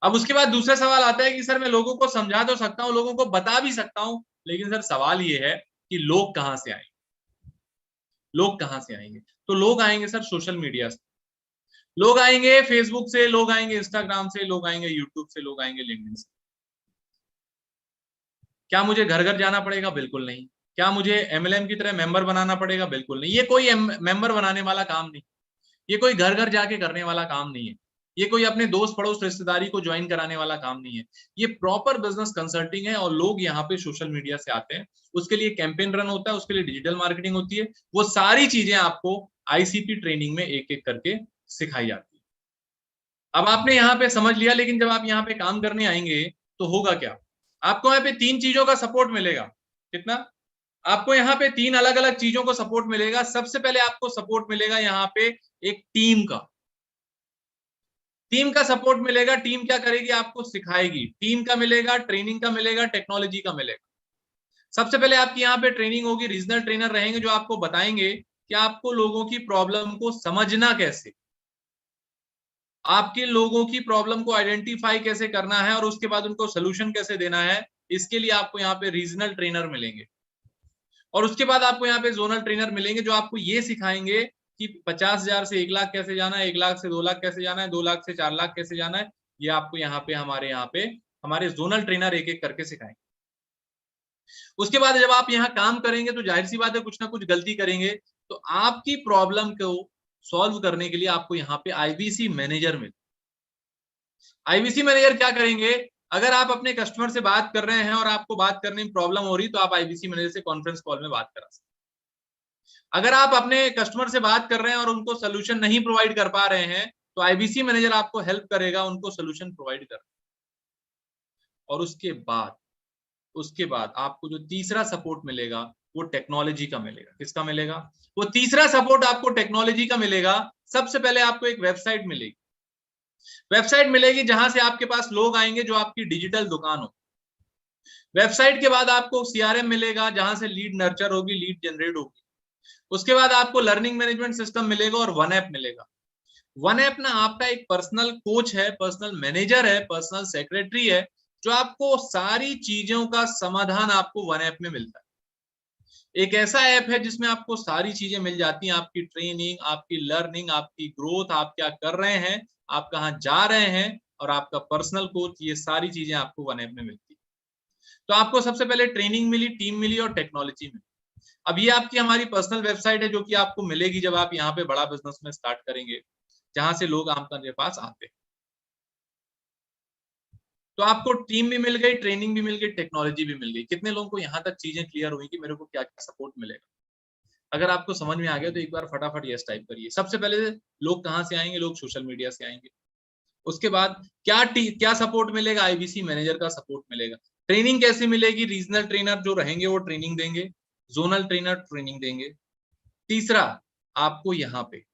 अब उसके बाद दूसरा सवाल आता है कि सर मैं लोगों को समझा तो सकता हूँ, लोगों को बता भी सकता हूँ, लेकिन सर सवाल ये है कि लोग कहाँ से आएंगे? लोग कहाँ से आएंगे? तो लोग आएंगे सर सोशल मीडिया से, लोग आएंगे फेसबुक से, लोग आएंगे इंस्टाग्राम से, लोग आएंगे यूट्यूब से, लोग आएंगे लिंक्डइन से। क्या मुझे घर घर जाना पड़ेगा? बिल्कुल नहीं। क्या मुझे एमएलएम की तरह मेंबर बनाना पड़ेगा? बिल्कुल नहीं। ये कोई मेंबर बनाने वाला काम नहीं, ये कोई घर घर जाके करने वाला काम नहीं है, ये कोई अपने दोस्त पड़ोस रिश्तेदारी को ज्वाइन कराने वाला काम नहीं है। ये प्रॉपर बिजनेस कंसल्टिंग है और लोग यहाँ पे सोशल मीडिया से आते हैं, उसके लिए कैंपेन रन होता है, उसके लिए डिजिटल मार्केटिंग होती है। वो सारी चीजें आपको आईसीपी ट्रेनिंग में एक एक करके सिखाई जाती है। अब आपने यहाँ पे समझ लिया, लेकिन जब आप यहाँ पे काम करने आएंगे तो होगा क्या? आपको यहाँ पे 3 चीजों का सपोर्ट मिलेगा। कितना? आपको यहाँ पे 3 अलग अलग चीजों को सपोर्ट मिलेगा। सबसे पहले आपको सपोर्ट मिलेगा यहाँ पे एक टीम का सपोर्ट मिलेगा। टीम क्या करेगी? आपको सिखाएगी। टीम का मिलेगा, ट्रेनिंग का मिलेगा, टेक्नोलॉजी का मिलेगा। सबसे पहले आपकी यहाँ पे ट्रेनिंग होगी, रीजनल ट्रेनर रहेंगे जो आपको बताएंगे कि आपको लोगों की प्रॉब्लम को समझना कैसे, आपके लोगों की प्रॉब्लम को आइडेंटिफाई कैसे करना है और उसके बाद उनको सोल्यूशन कैसे देना है। इसके लिए आपको यहाँ पे रीजनल ट्रेनर मिलेंगे और उसके बाद आपको यहाँ पे जोनल ट्रेनर मिलेंगे जो आपको ये सिखाएंगे कि 50,000 से 1 लाख कैसे जाना है, 1 लाख से 2 लाख कैसे जाना है, 2 लाख से 4 लाख कैसे जाना है, ये आपको यहाँ पे हमारे जोनल ट्रेनर एक एक करके सिखाएंगे। उसके बाद जब आप यहाँ काम करेंगे तो जाहिर सी बात है कुछ ना कुछ गलती करेंगे, तो आपकी प्रॉब्लम को सॉल्व करने के लिए आपको यहाँ पे आईबीसी मैनेजर मिले। आईबीसी मैनेजर क्या करेंगे, अगर आप अपने कस्टमर से बात कर रहे हैं और आपको बात करने में प्रॉब्लम हो रही तो आप आईबीसी मैनेजर से कॉन्फ्रेंस कॉल में बात करा सकते हैं। अगर आप अपने कस्टमर से बात कर रहे हैं और उनको सोल्यूशन नहीं प्रोवाइड कर पा रहे हैं तो आईबीसी मैनेजर आपको हेल्प करेगा उनको सोल्यूशन प्रोवाइड कर। और उसके बाद आपको जो तीसरा सपोर्ट मिलेगा वो टेक्नोलॉजी का मिलेगा। किसका मिलेगा? वो तीसरा सपोर्ट आपको टेक्नोलॉजी का मिलेगा। सबसे पहले आपको एक वेबसाइट मिलेगी जहां से आपके पास लोग आएंगे जो आपकी डिजिटल दुकान हो। वेबसाइट के बाद आपको सीआरएम मिलेगा जहां से लीड नर्चर होगी, लीड जनरेट होगी। उसके बाद आपको लर्निंग मैनेजमेंट सिस्टम मिलेगा और वन ऐप मिलेगा। वन ऐप ना आपका एक पर्सनल कोच है, पर्सनल मैनेजर है, पर्सनल सेक्रेटरी है, जो आपको सारी चीजों का समाधान आपको वन ऐप में मिलता है। एक ऐसा ऐप है जिसमें आपको सारी चीजें मिल जाती हैं, आपकी ट्रेनिंग, आपकी लर्निंग, आपकी ग्रोथ, आप क्या कर रहे हैं, आप कहाँ जा रहे हैं, और आपका पर्सनल कोच, ये सारी चीजें आपको वन ऐप में मिलती है। तो आपको सबसे पहले ट्रेनिंग मिली, टीम मिली और टेक्नोलॉजी मिली। अब ये आपकी हमारी पर्सनल वेबसाइट है जो कि आपको मिलेगी जब आप यहाँ पे बड़ा बिजनेस में स्टार्ट करेंगे, जहां से लोग आपके पास आते हैं। तो आपको टीम भी मिल गई, ट्रेनिंग भी मिल गई, टेक्नोलॉजी भी मिल गई। कितने लोगों को यहाँ तक चीजें क्लियर हुई कि मेरे को क्या क्या सपोर्ट मिलेगा? अगर आपको समझ में आ गया तो एक बार फटाफट यस टाइप करिए। सबसे पहले लोग कहाँ से आएंगे? लोग सोशल मीडिया से आएंगे। उसके बाद क्या सपोर्ट मिलेगा? आईबीसी मैनेजर का सपोर्ट मिलेगा। ट्रेनिंग कैसे मिलेगी? रीजनल ट्रेनर जो रहेंगे वो ट्रेनिंग देंगे, जोनल ट्रेनर ट्रेनिंग देंगे। तीसरा, आपको यहाँ पे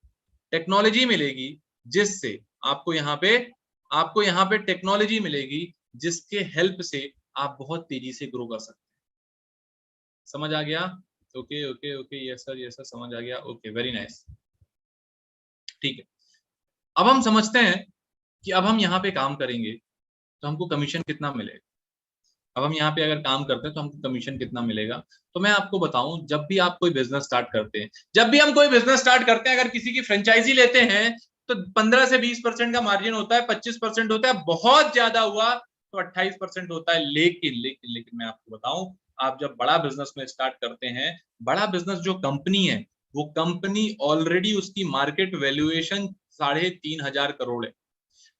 टेक्नोलॉजी मिलेगी, जिससे आपको यहाँ पे टेक्नोलॉजी मिलेगी जिसके हेल्प से आप बहुत तेजी से ग्रो कर सकते हैं। समझ आ गया? Okay okay okay, yes sir समझ आ गया। Okay, very nice. ठीक है, अब हम समझते हैं कि अब हम यहाँ पे काम करेंगे तो हमको कमीशन कितना मिलेगा। अब हम यहाँ पे अगर काम करते हैं तो हमको कमीशन कितना मिलेगा। तो मैं आपको बताऊं, जब भी आप कोई बिजनेस स्टार्ट करते हैं, अगर किसी की फ्रेंचाइजी लेते हैं तो 15 से 20% का मार्जिन होता है, 25% होता है, बहुत ज्यादा हुआ तो 28% होता है। लेकिन मैं आपको बताऊं, आप जब बड़ा बिजनेस में स्टार्ट करते हैं, बड़ा बिजनेस जो कंपनी है, वो कंपनी ऑलरेडी उसकी मार्केट वैल्यूएशन 3,500 करोड़ है।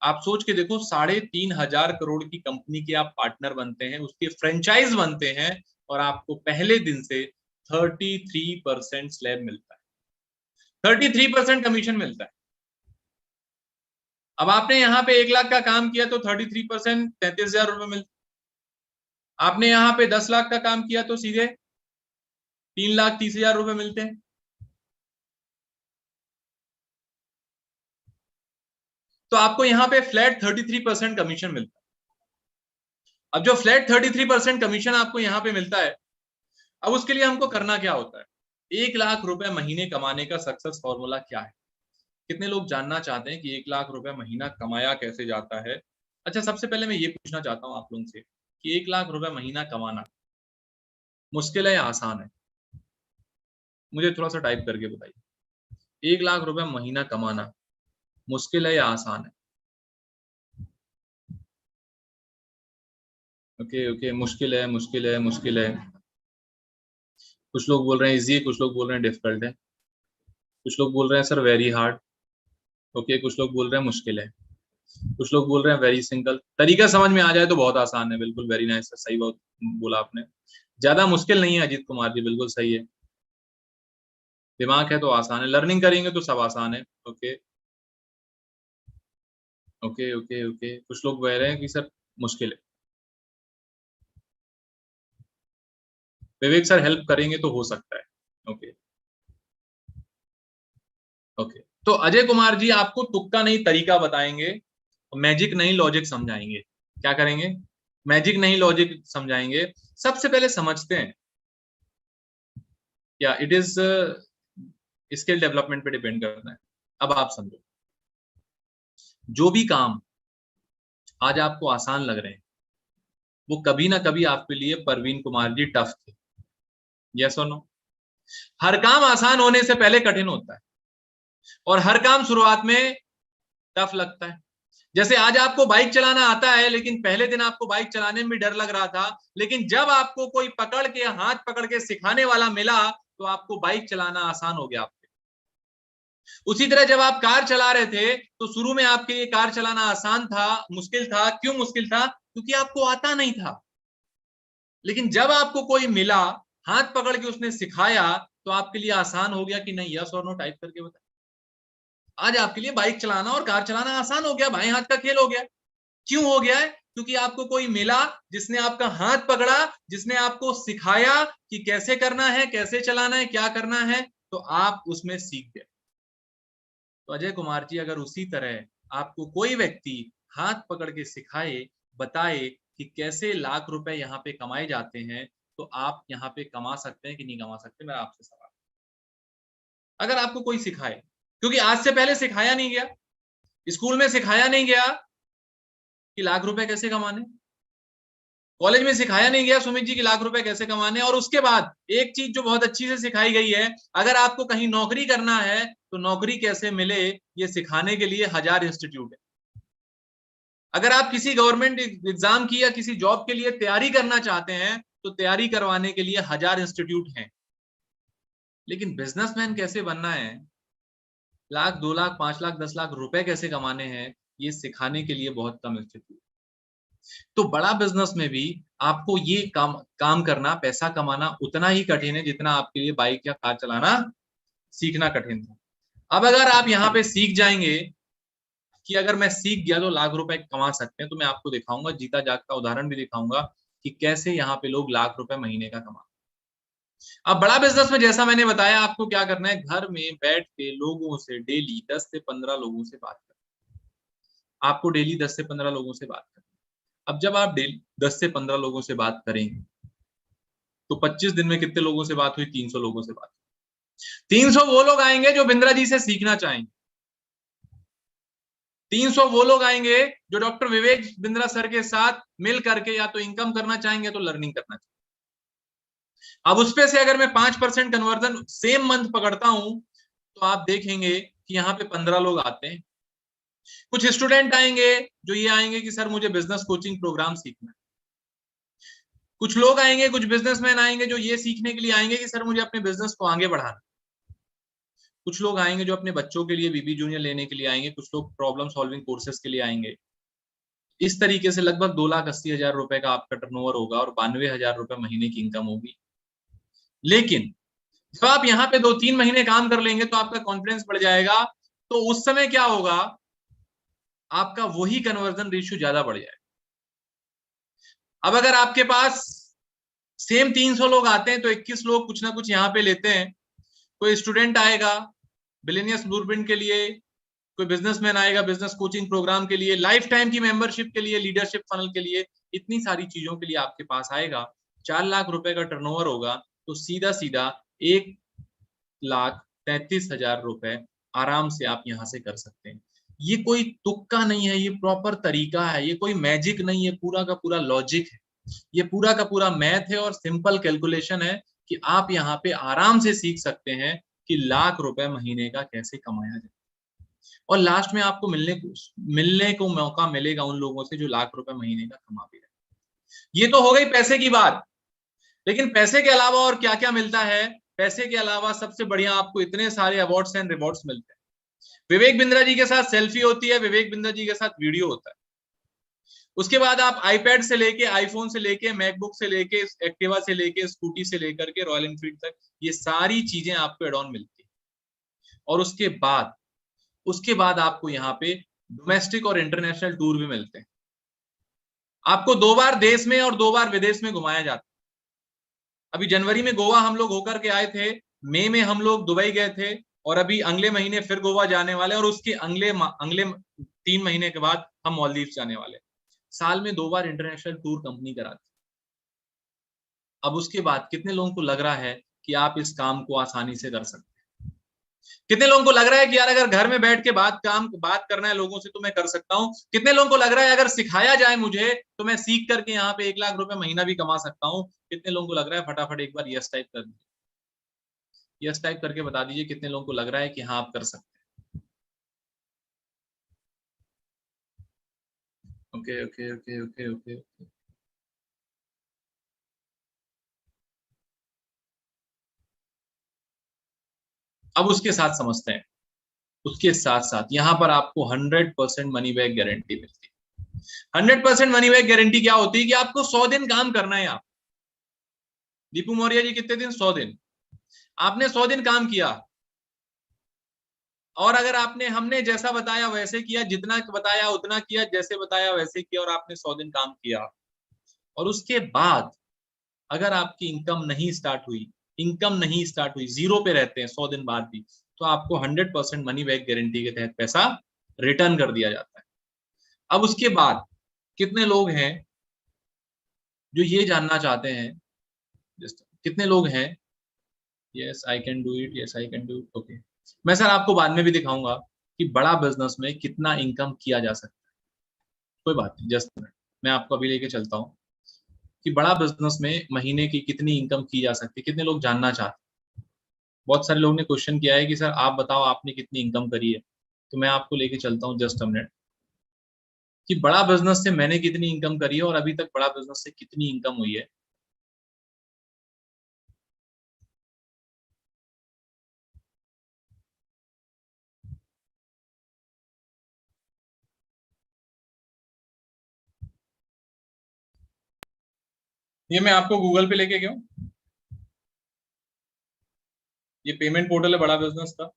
आप सोच के देखो, 3,500 करोड़ की कंपनी के आप पार्टनर बनते हैं, उसके फ्रेंचाइज बनते हैं, और आपको पहले दिन से 33% स्लैब मिलता है, 33% कमीशन मिलता है। अब आपने यहाँ पे 1 लाख का काम किया तो 33% 33,000 रुपए मिलते। आपने यहाँ पे 10 लाख का काम किया तो सीधे 3,30,000 रुपए मिलते हैं। तो आपको यहाँ पे फ्लैट 33% कमीशन मिलता है। अब जो फ्लैट 33% कमीशन आपको यहाँ पे मिलता है, अब उसके लिए हमको करना क्या होता है? 1 लाख रुपए महीने कमाने का सक्सेस फॉर्मूला क्या है? कितने लोग जानना चाहते हैं कि 1 लाख रुपए महीना कमाया कैसे जाता है? अच्छा, सबसे पहले मैं ये पूछना चाहता हूँ आप लोगों से कि 1 लाख रुपए महीना कमाना मुश्किल है या आसान है? मुझे थोड़ा सा टाइप करके बताइए। 1 लाख रुपए महीना कमाना मुश्किल है या आसान है? ओके ओके, मुश्किल है। कुछ लोग बोल रहे हैं इजी, कुछ लोग बोल रहे हैं डिफिकल्ट है, कुछ लोग बोल रहे हैं सर वेरी हार्ड। ओके, कुछ लोग बोल रहे हैं मुश्किल है, कुछ लोग बोल रहे हैं वेरी सिंपल। तरीका समझ में आ जाए तो बहुत आसान है। बिल्कुल, वेरी नाइस, सही बहुत बोला आपने। ज्यादा मुश्किल नहीं है अजीत कुमार जी, बिल्कुल सही है। दिमाग है तो आसान है, लर्निंग करेंगे तो सब आसान है। ओके ओके ओके ओके, कुछ लोग कह रहे हैं कि सर मुश्किल है। विवेक सर हेल्प करेंगे तो हो सकता है। ओके ओके, तो अजय कुमार जी आपको तुक्का नहीं तरीका बताएंगे, मैजिक नहीं लॉजिक समझाएंगे। क्या करेंगे? मैजिक नहीं लॉजिक समझाएंगे। सबसे पहले समझते हैं क्या इट इज स्किल डेवलपमेंट पे डिपेंड करना है। अब आप समझो, जो भी काम आज आपको आसान लग रहे हैं वो कभी ना कभी आपके लिए परवीन कुमार जी टफ थे। यस और नो? हर काम आसान होने से पहले कठिन होता है। और हर काम शुरुआत में टफ लगता है। जैसे आज आपको बाइक चलाना आता है, लेकिन पहले दिन आपको बाइक चलाने में भी डर लग रहा था, लेकिन जब आपको कोई पकड़ के, हाथ पकड़ के सिखाने वाला मिला, तो आपको बाइक चलाना आसान हो गया आपके। उसी तरह जब आप कार चला रहे थे, तो शुरू में आपके लिए कार चलाना आसान था, मुश्किल था। क्यों मुश्किल था? क्योंकि आपको आता नहीं था। लेकिन जब आपको कोई मिला, हाथ पकड़ के उसने सिखाया, तो आपके लिए आसान हो गया कि नहीं, यस और नो टाइप करके बता। आज आपके लिए बाइक चलाना और कार चलाना आसान हो गया, बाएं हाथ का खेल हो गया। क्यों हो गया है? क्योंकि आपको कोई मिला जिसने आपका हाथ पकड़ा, जिसने आपको सिखाया कि कैसे करना है, कैसे चलाना है, क्या करना है, तो आप उसमें सीख गए। तो अजय कुमार जी, अगर उसी तरह आपको कोई व्यक्ति हाथ पकड़ के सिखाए, बताए कि कैसे लाख रुपए यहाँ पे कमाए जाते हैं, तो आप यहाँ पे कमा सकते हैं कि नहीं कमा सकते? मेरा आपसे सवाल। अगर आपको कोई सिखाए, क्योंकि आज से पहले सिखाया नहीं गया, स्कूल में सिखाया नहीं गया कि लाख रुपए कैसे कमाने, कॉलेज में सिखाया नहीं गया सुमित जी की लाख रुपए कैसे कमाने, और उसके बाद एक चीज जो बहुत अच्छी से सिखाई गई है, अगर आपको कहीं नौकरी करना है तो नौकरी कैसे मिले, ये सिखाने के लिए 1000 इंस्टीट्यूट है। अगर आप किसी गवर्नमेंट एग्जाम की या किसी जॉब के लिए तैयारी करना चाहते हैं, तो तैयारी करवाने के लिए 1000 इंस्टीट्यूट हैं। लेकिन बिजनेसमैन कैसे बनना है, लाख, 2 लाख, 5 लाख, 10 लाख रुपए कैसे कमाने हैं, ये सिखाने के लिए बहुत कम इंस्टीट्यूट। तो बड़ा बिजनेस में भी आपको ये काम करना, पैसा कमाना उतना ही कठिन है जितना आपके लिए बाइक या कार चलाना सीखना कठिन था। अब अगर आप यहाँ पे सीख जाएंगे कि अगर मैं सीख गया तो लाख रुपए कमा सकते हैं, तो मैं आपको दिखाऊंगा, जीता जागता उदाहरण भी दिखाऊंगा कि कैसे यहाँ पे लोग लाख रुपए महीने का कमा। अब बड़ा बिजनेस में जैसा मैंने बताया, आपको क्या करना है, घर में बैठ के लोगों से डेली 10 से 15 लोगों से बात करना। आपको डेली 10 से 15 लोगों से बात करना। अब जब आप डेली 10 से 15 लोगों से बात करेंगे, तो 25 दिन में कितने लोगों से बात हुई? 300 लोगों से बात। 300 वो लोग आएंगे जो बिंद्रा जी से सीखना चाहेंगे। 300 वो लोग आएंगे जो डॉक्टर विवेक बिंद्रा सर के साथ मिल करके या तो इनकम करना चाहेंगे, तो लर्निंग करना चाहेंगे। अब उसपे से अगर मैं 5% कन्वर्जन सेम मंथ पकड़ता हूं, तो आप देखेंगे कि यहाँ पे 15 लोग आते हैं। कुछ स्टूडेंट आएंगे जो ये आएंगे कि सर मुझे बिजनेस कोचिंग प्रोग्राम सीखना है। कुछ लोग आएंगे, कुछ बिजनेसमैन आएंगे जो ये सीखने के लिए आएंगे कि सर मुझे अपने बिजनेस को आगे बढ़ाना। कुछ लोग आएंगे जो अपने बच्चों के लिए बीबी जूनियर लेने के लिए आएंगे, कुछ लोग प्रॉब्लम सॉल्विंग कोर्सेज के लिए आएंगे। इस तरीके से लगभग 2,80,000 रुपए का आपका टर्नओवर होगा और 92,000 रुपए महीने की इनकम होगी। लेकिन जब आप यहाँ पे 2-3 महीने काम कर लेंगे तो आपका कॉन्फिडेंस बढ़ जाएगा, तो उस समय क्या होगा, आपका वही कन्वर्जन रेशियो ज्यादा बढ़ जाएगा। अब अगर आपके पास सेम 300 लोग आते हैं, तो 21 लोग कुछ ना कुछ यहाँ पे लेते हैं। कोई स्टूडेंट आएगा बिलियनियर्स ब्लूप्रिंट के लिए, कोई बिजनेसमैन आएगा बिजनेस कोचिंग प्रोग्राम के लिए, लाइफ टाइम की मेंबरशिप के लिए, लीडरशिप फनल के लिए, इतनी सारी चीजों के लिए आपके पास आएगा। 4 लाख रुपए का टर्नओवर होगा, तो सीधा सीधा 1,33,000 रुपए आराम से आप यहां से कर सकते हैं। ये कोई तुक्का नहीं है, ये प्रॉपर तरीका है, ये कोई मैजिक नहीं है, पूरा का पूरा लॉजिक है, ये पूरा का पूरा मैथ है और सिंपल कैलकुलेशन है कि आप यहाँ पे आराम से सीख सकते हैं कि लाख रुपए महीने का कैसे कमाया जाए। और लास्ट में आपको मिलने को मौका मिलेगा उन लोगों से जो लाख रुपए महीने का कमा भी रहे। ये तो हो गई पैसे की बात, लेकिन पैसे के अलावा और क्या क्या मिलता है? पैसे के अलावा सबसे बढ़िया आपको इतने सारे अवार्ड्स एंड रिवॉर्ड्स मिलते हैं। विवेक बिंद्रा जी के साथ सेल्फी होती है, विवेक बिंद्रा जी के साथ वीडियो होता है। उसके बाद आप आईपैड से लेके, आईफोन से लेके, मैकबुक से लेके, एक्टिवा से लेके, स्कूटी से लेकर के रॉयल एनफील्ड तक, ये सारी चीजें आपको एड ऑन मिलती है। और उसके बाद आपको यहाँ पे डोमेस्टिक और इंटरनेशनल टूर भी मिलते हैं। आपको 2 बार देश में और 2 बार विदेश में घुमाया जाता है। अभी जनवरी में गोवा हम लोग होकर के आए थे, मई में हम लोग दुबई गए थे, और अभी अगले महीने फिर गोवा जाने वाले, और उसके अगले 3 महीने के बाद हम मालदीव जाने वाले। साल में 2 बार इंटरनेशनल टूर कंपनी कराती। अब उसके बाद कितने लोगों को लग रहा है कि आप इस काम को आसानी से कर सकते हैं? कितने लोगों को लग रहा है कि यार अगर घर में बैठ के बात करना है लोगों से तो मैं कर सकता हूं? कितने लोगों को लग रहा है अगर सिखाया जाए मुझे तो मैं सीख करके यहाँ पे 1 लाख रुपए महीना भी कमा सकता हूं? कितने लोगों को लग रहा है? फटाफट एक बार यस टाइप कर दीजिए, यस टाइप करके बता दीजिए कितने लोगों को लग रहा है कि हाँ आप कर सकते हैं। Okay okay okay okay okay. अब उसके साथ समझते हैं, उसके साथ साथ यहाँ पर आपको 100% मनी बैक गारंटी मिलती है। 100% मनी बैक गारंटी क्या होती है कि आपको 100 दिन काम करना है। आप दीपू मौर्य जी कितने दिन? 100 दिन। आपने 100 दिन काम किया, और अगर आपने, हमने जैसा बताया वैसे किया, जितना बताया उतना किया, जैसे बताया वैसे किया, और आपने 100 दिन काम किया, और उसके बाद अगर आपकी इनकम नहीं स्टार्ट हुई, इनकम नहीं स्टार्ट हुई, जीरो पे रहते हैं 100 दिन बाद भी, तो आपको 100% मनी बैक गारंटी के तहत पैसा रिटर्न कर दिया जाता है। अब उसके बाद कितने लोग हैं जो ये जानना चाहते हैं, कितने लोग हैं, yes I can do it, yes I can do it, okay. मैं सर आपको बाद में भी दिखाऊंगा कि बड़ा बिजनेस में कितना इनकम किया जा सकता है। कोई बात नहीं, जस्ट मैं आपको अभी लेके चलता हूँ कि बड़ा बिजनेस में महीने की कितनी इनकम की जा सकती है, कितने लोग जानना चाहते हैं। बहुत सारे लोगों ने क्वेश्चन किया है कि सर आप बताओ आपने कितनी इनकम करी है, तो मैं आपको लेके चलता हूँ जस्ट अ मिनट कि बड़ा बिजनेस से मैंने कितनी इनकम करी है और अभी तक बड़ा बिजनेस से कितनी इनकम हुई है। ये मैं आपको गूगल पे लेके गया हूँ, ये पेमेंट पोर्टल है बड़ा बिजनेस का।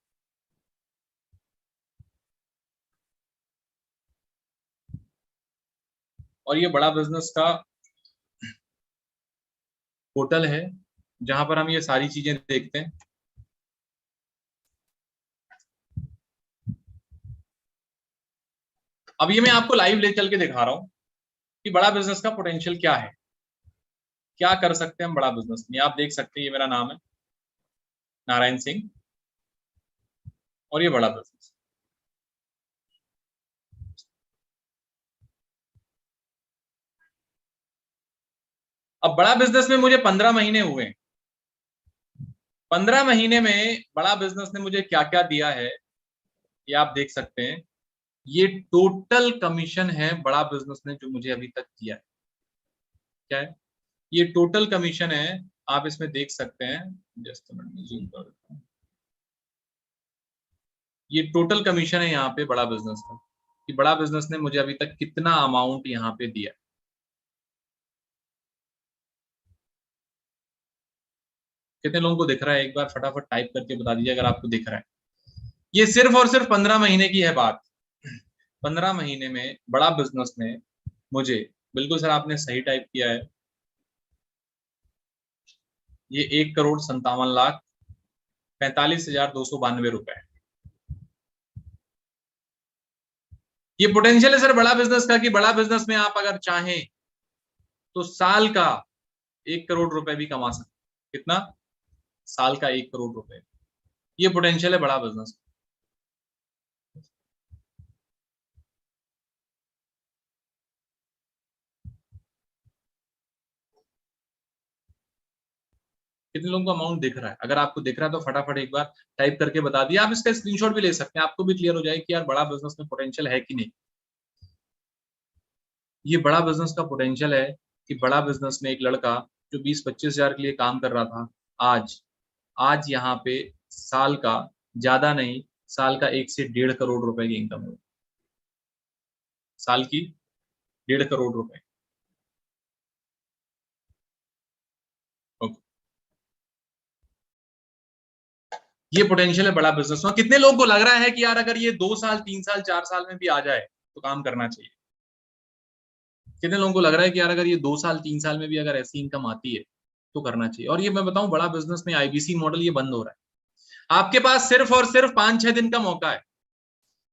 और ये बड़ा बिजनेस का पोर्टल है जहां पर हम ये सारी चीजें देखते हैं। अब ये मैं आपको लाइव ले चल के दिखा रहा हूँ कि बड़ा बिजनेस का पोटेंशियल क्या है, क्या कर सकते हैं हम बड़ा बिजनेस में। आप देख सकते हैं ये मेरा नाम है नारायण सिंह, और ये बड़ा बिजनेस। अब बड़ा बिजनेस में मुझे 15 महीने हुए, 15 महीने में बड़ा बिजनेस ने मुझे क्या क्या दिया है ये आप देख सकते हैं। ये टोटल कमीशन है बड़ा बिजनेस ने जो मुझे अभी तक दिया है। क्या है ये टोटल कमीशन है, आप इसमें देख सकते हैं। जस्ट जूम कर देता हूं। ये टोटल कमीशन है यहाँ पे बड़ा बिजनेस का, कि बड़ा बिजनेस ने मुझे अभी तक कितना अमाउंट यहाँ पे दिया। कितने लोगों को दिख रहा है, एक बार फटाफट टाइप करके बता दीजिए अगर आपको दिख रहा है। ये सिर्फ और सिर्फ 15 महीने की है बात। 15 महीने में बड़ा बिजनेस ने मुझे, बिल्कुल सर आपने सही टाइप किया है, ये 1,57,45,292 रुपए। ये पोटेंशियल है सर बड़ा बिजनेस का, कि बड़ा बिजनेस में आप अगर चाहें तो साल का 1 करोड़ रुपए भी कमा सकते हैं। कितना? साल का 1 करोड़ रुपए। ये पोटेंशियल है बड़ा बिजनेस। कितने लोगों को अमाउंट दिख रहा है? अगर आपको दिख रहा है तो फटाफट एक बार टाइप करके बता दिए। आप इसका स्क्रीनशॉट भी ले सकते हैं, आपको भी क्लियर हो जाए कि यार बड़ा बिजनेस में पोटेंशियल है कि नहीं। ये बड़ा बिजनेस का पोटेंशियल है कि बड़ा बिजनेस में एक लड़का जो 20-25 हजार के लिए काम कर रहा था, आज आज यहाँ पे साल का, ज्यादा नहीं, साल का 1 से 1.5 करोड़ रुपए की इनकम है। साल की 1.5 करोड़ रुपए। ओके। ये पोटेंशियल है बड़ा बिजनेस में। कितने लोगों को लग रहा है कि यार अगर ये 2 साल 3 साल 4 साल में भी आ जाए तो काम करना चाहिए? कितने लोगों को लग रहा है कि यार अगर ये 2 साल 3 साल में भी अगर ऐसी इनकम आती है तो करना चाहिए? और ये मैं बताऊं बड़ा बिजनेस में आईबीसी मॉडल ये बंद हो रहा है। आपके पास सिर्फ और सिर्फ 5-6 दिन का मौका है,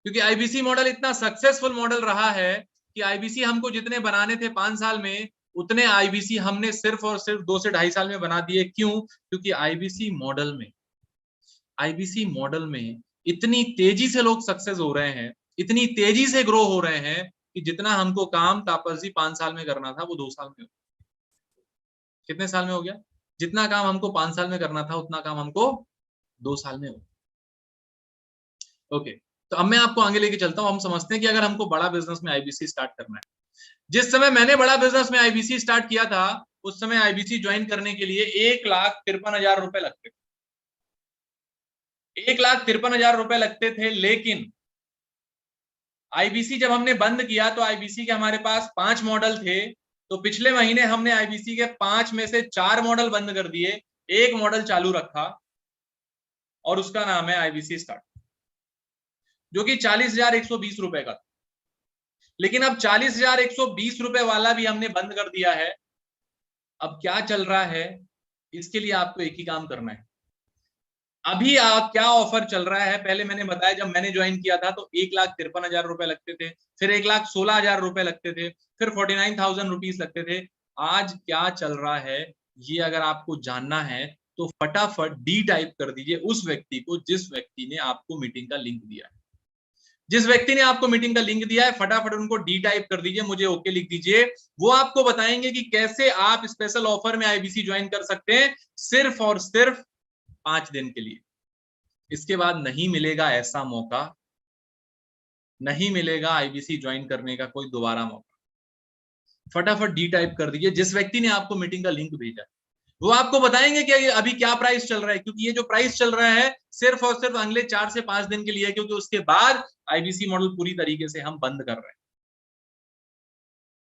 क्योंकि आईबीसी मॉडल इतना सक्सेसफुल मॉडल रहा है कि आईबीसी हमको जितने बनाने थे 5 साल में, उतने आईबीसी हमने सिर्फ और सिर्फ 2 से ढाई साल में बना दिए। क्यों? क्योंकि आईबीसी मॉडल में इतनी तेजी से लोग सक्सेस हो रहे हैं, इतनी तेजी से ग्रो हो रहे हैं कि जितना हमको काम तापस जी 5 साल में करना था वो 2 साल में हो। कितने साल में हो गया? जितना काम हमको 5 साल में करना था उतना काम हमको 2 साल में हो। ओके, तो अब मैं आपको आगे लेके चलता हूं। हम समझते हैं कि अगर हमको बड़ा बिजनेस में आईबीसी स्टार्ट करना है जिस समय मैंने बड़ा बिजनेस में आईबीसी स्टार्ट किया था, उस समय आईबीसी ज्वाइन करने के लिए 1,53,000 रुपए लगते थे। 1,53,000 रुपए लगते थे। लेकिन आईबीसी जब हमने बंद किया तो आईबीसी के हमारे पास 5 मॉडल थे। तो पिछले महीने हमने आईबीसी के 5 में से 4 मॉडल बंद कर दिए, एक मॉडल चालू रखा और उसका नाम है आईबीसी स्टार्ट, जो कि 40,120 रुपए का था। लेकिन अब 40,120 रुपए वाला भी हमने बंद कर दिया है। अब क्या चल रहा है, इसके लिए आपको एक ही काम करना है। अभी क्या ऑफर चल रहा है, पहले मैंने बताया जब मैंने ज्वाइन किया था तो 1,53,000 रुपए लगते थे, फिर 1,16,000 रुपए लगते थे, फिर 49,000 रुपीज लगते थे। आज क्या चल रहा है ये अगर आपको जानना है तो फटाफट डी टाइप कर दीजिए उस व्यक्ति को जिस व्यक्ति ने आपको मीटिंग का लिंक दिया है। जिस व्यक्ति ने आपको मीटिंग का लिंक दिया है फटाफट उनको डी टाइप कर दीजिए, मुझे ओके लिख दीजिए। वो आपको बताएंगे कि कैसे आप स्पेशल ऑफर में आईबीसी ज्वाइन कर सकते हैं, सिर्फ और सिर्फ 5 दिन के लिए। इसके बाद नहीं मिलेगा ऐसा मौका, नहीं मिलेगा आईबीसी ज्वाइन करने का कोई दोबारा मौका। फटाफट डी टाइप कर दीजिए जिस व्यक्ति ने आपको मीटिंग का लिंक भेजा। वो आपको बताएंगे कि अभी क्या प्राइस चल रहा है, क्योंकि ये जो प्राइस चल रहा है सिर्फ और सिर्फ अगले 4 से 5 दिन के लिए है, क्योंकि उसके बाद आईबीसी मॉडल पूरी तरीके से हम बंद कर रहे हैं।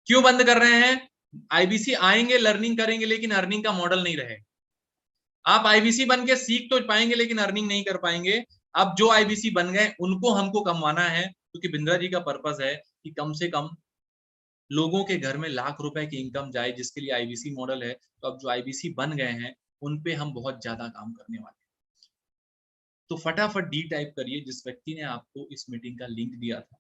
क्यों बंद कर रहे हैं? आईबीसी आएंगे, लर्निंग करेंगे, लेकिन अर्निंग का मॉडल नहीं रहेगा। आप आईबीसी बन के सीख तो पाएंगे लेकिन अर्निंग नहीं कर पाएंगे। अब जो आईबीसी बन गए उनको हमको कमवाना है, क्योंकि बिंद्रा जी का पर्पस है कि कम से कम लोगों के घर में लाख रुपए की इनकम जाए, जिसके लिए आईबीसी मॉडल है। तो अब जो आईबीसी बन गए हैं उन पे हम बहुत ज्यादा काम करने वाले हैं। तो फटाफट डी टाइप करिए जिस व्यक्ति ने आपको इस मीटिंग का लिंक दिया था,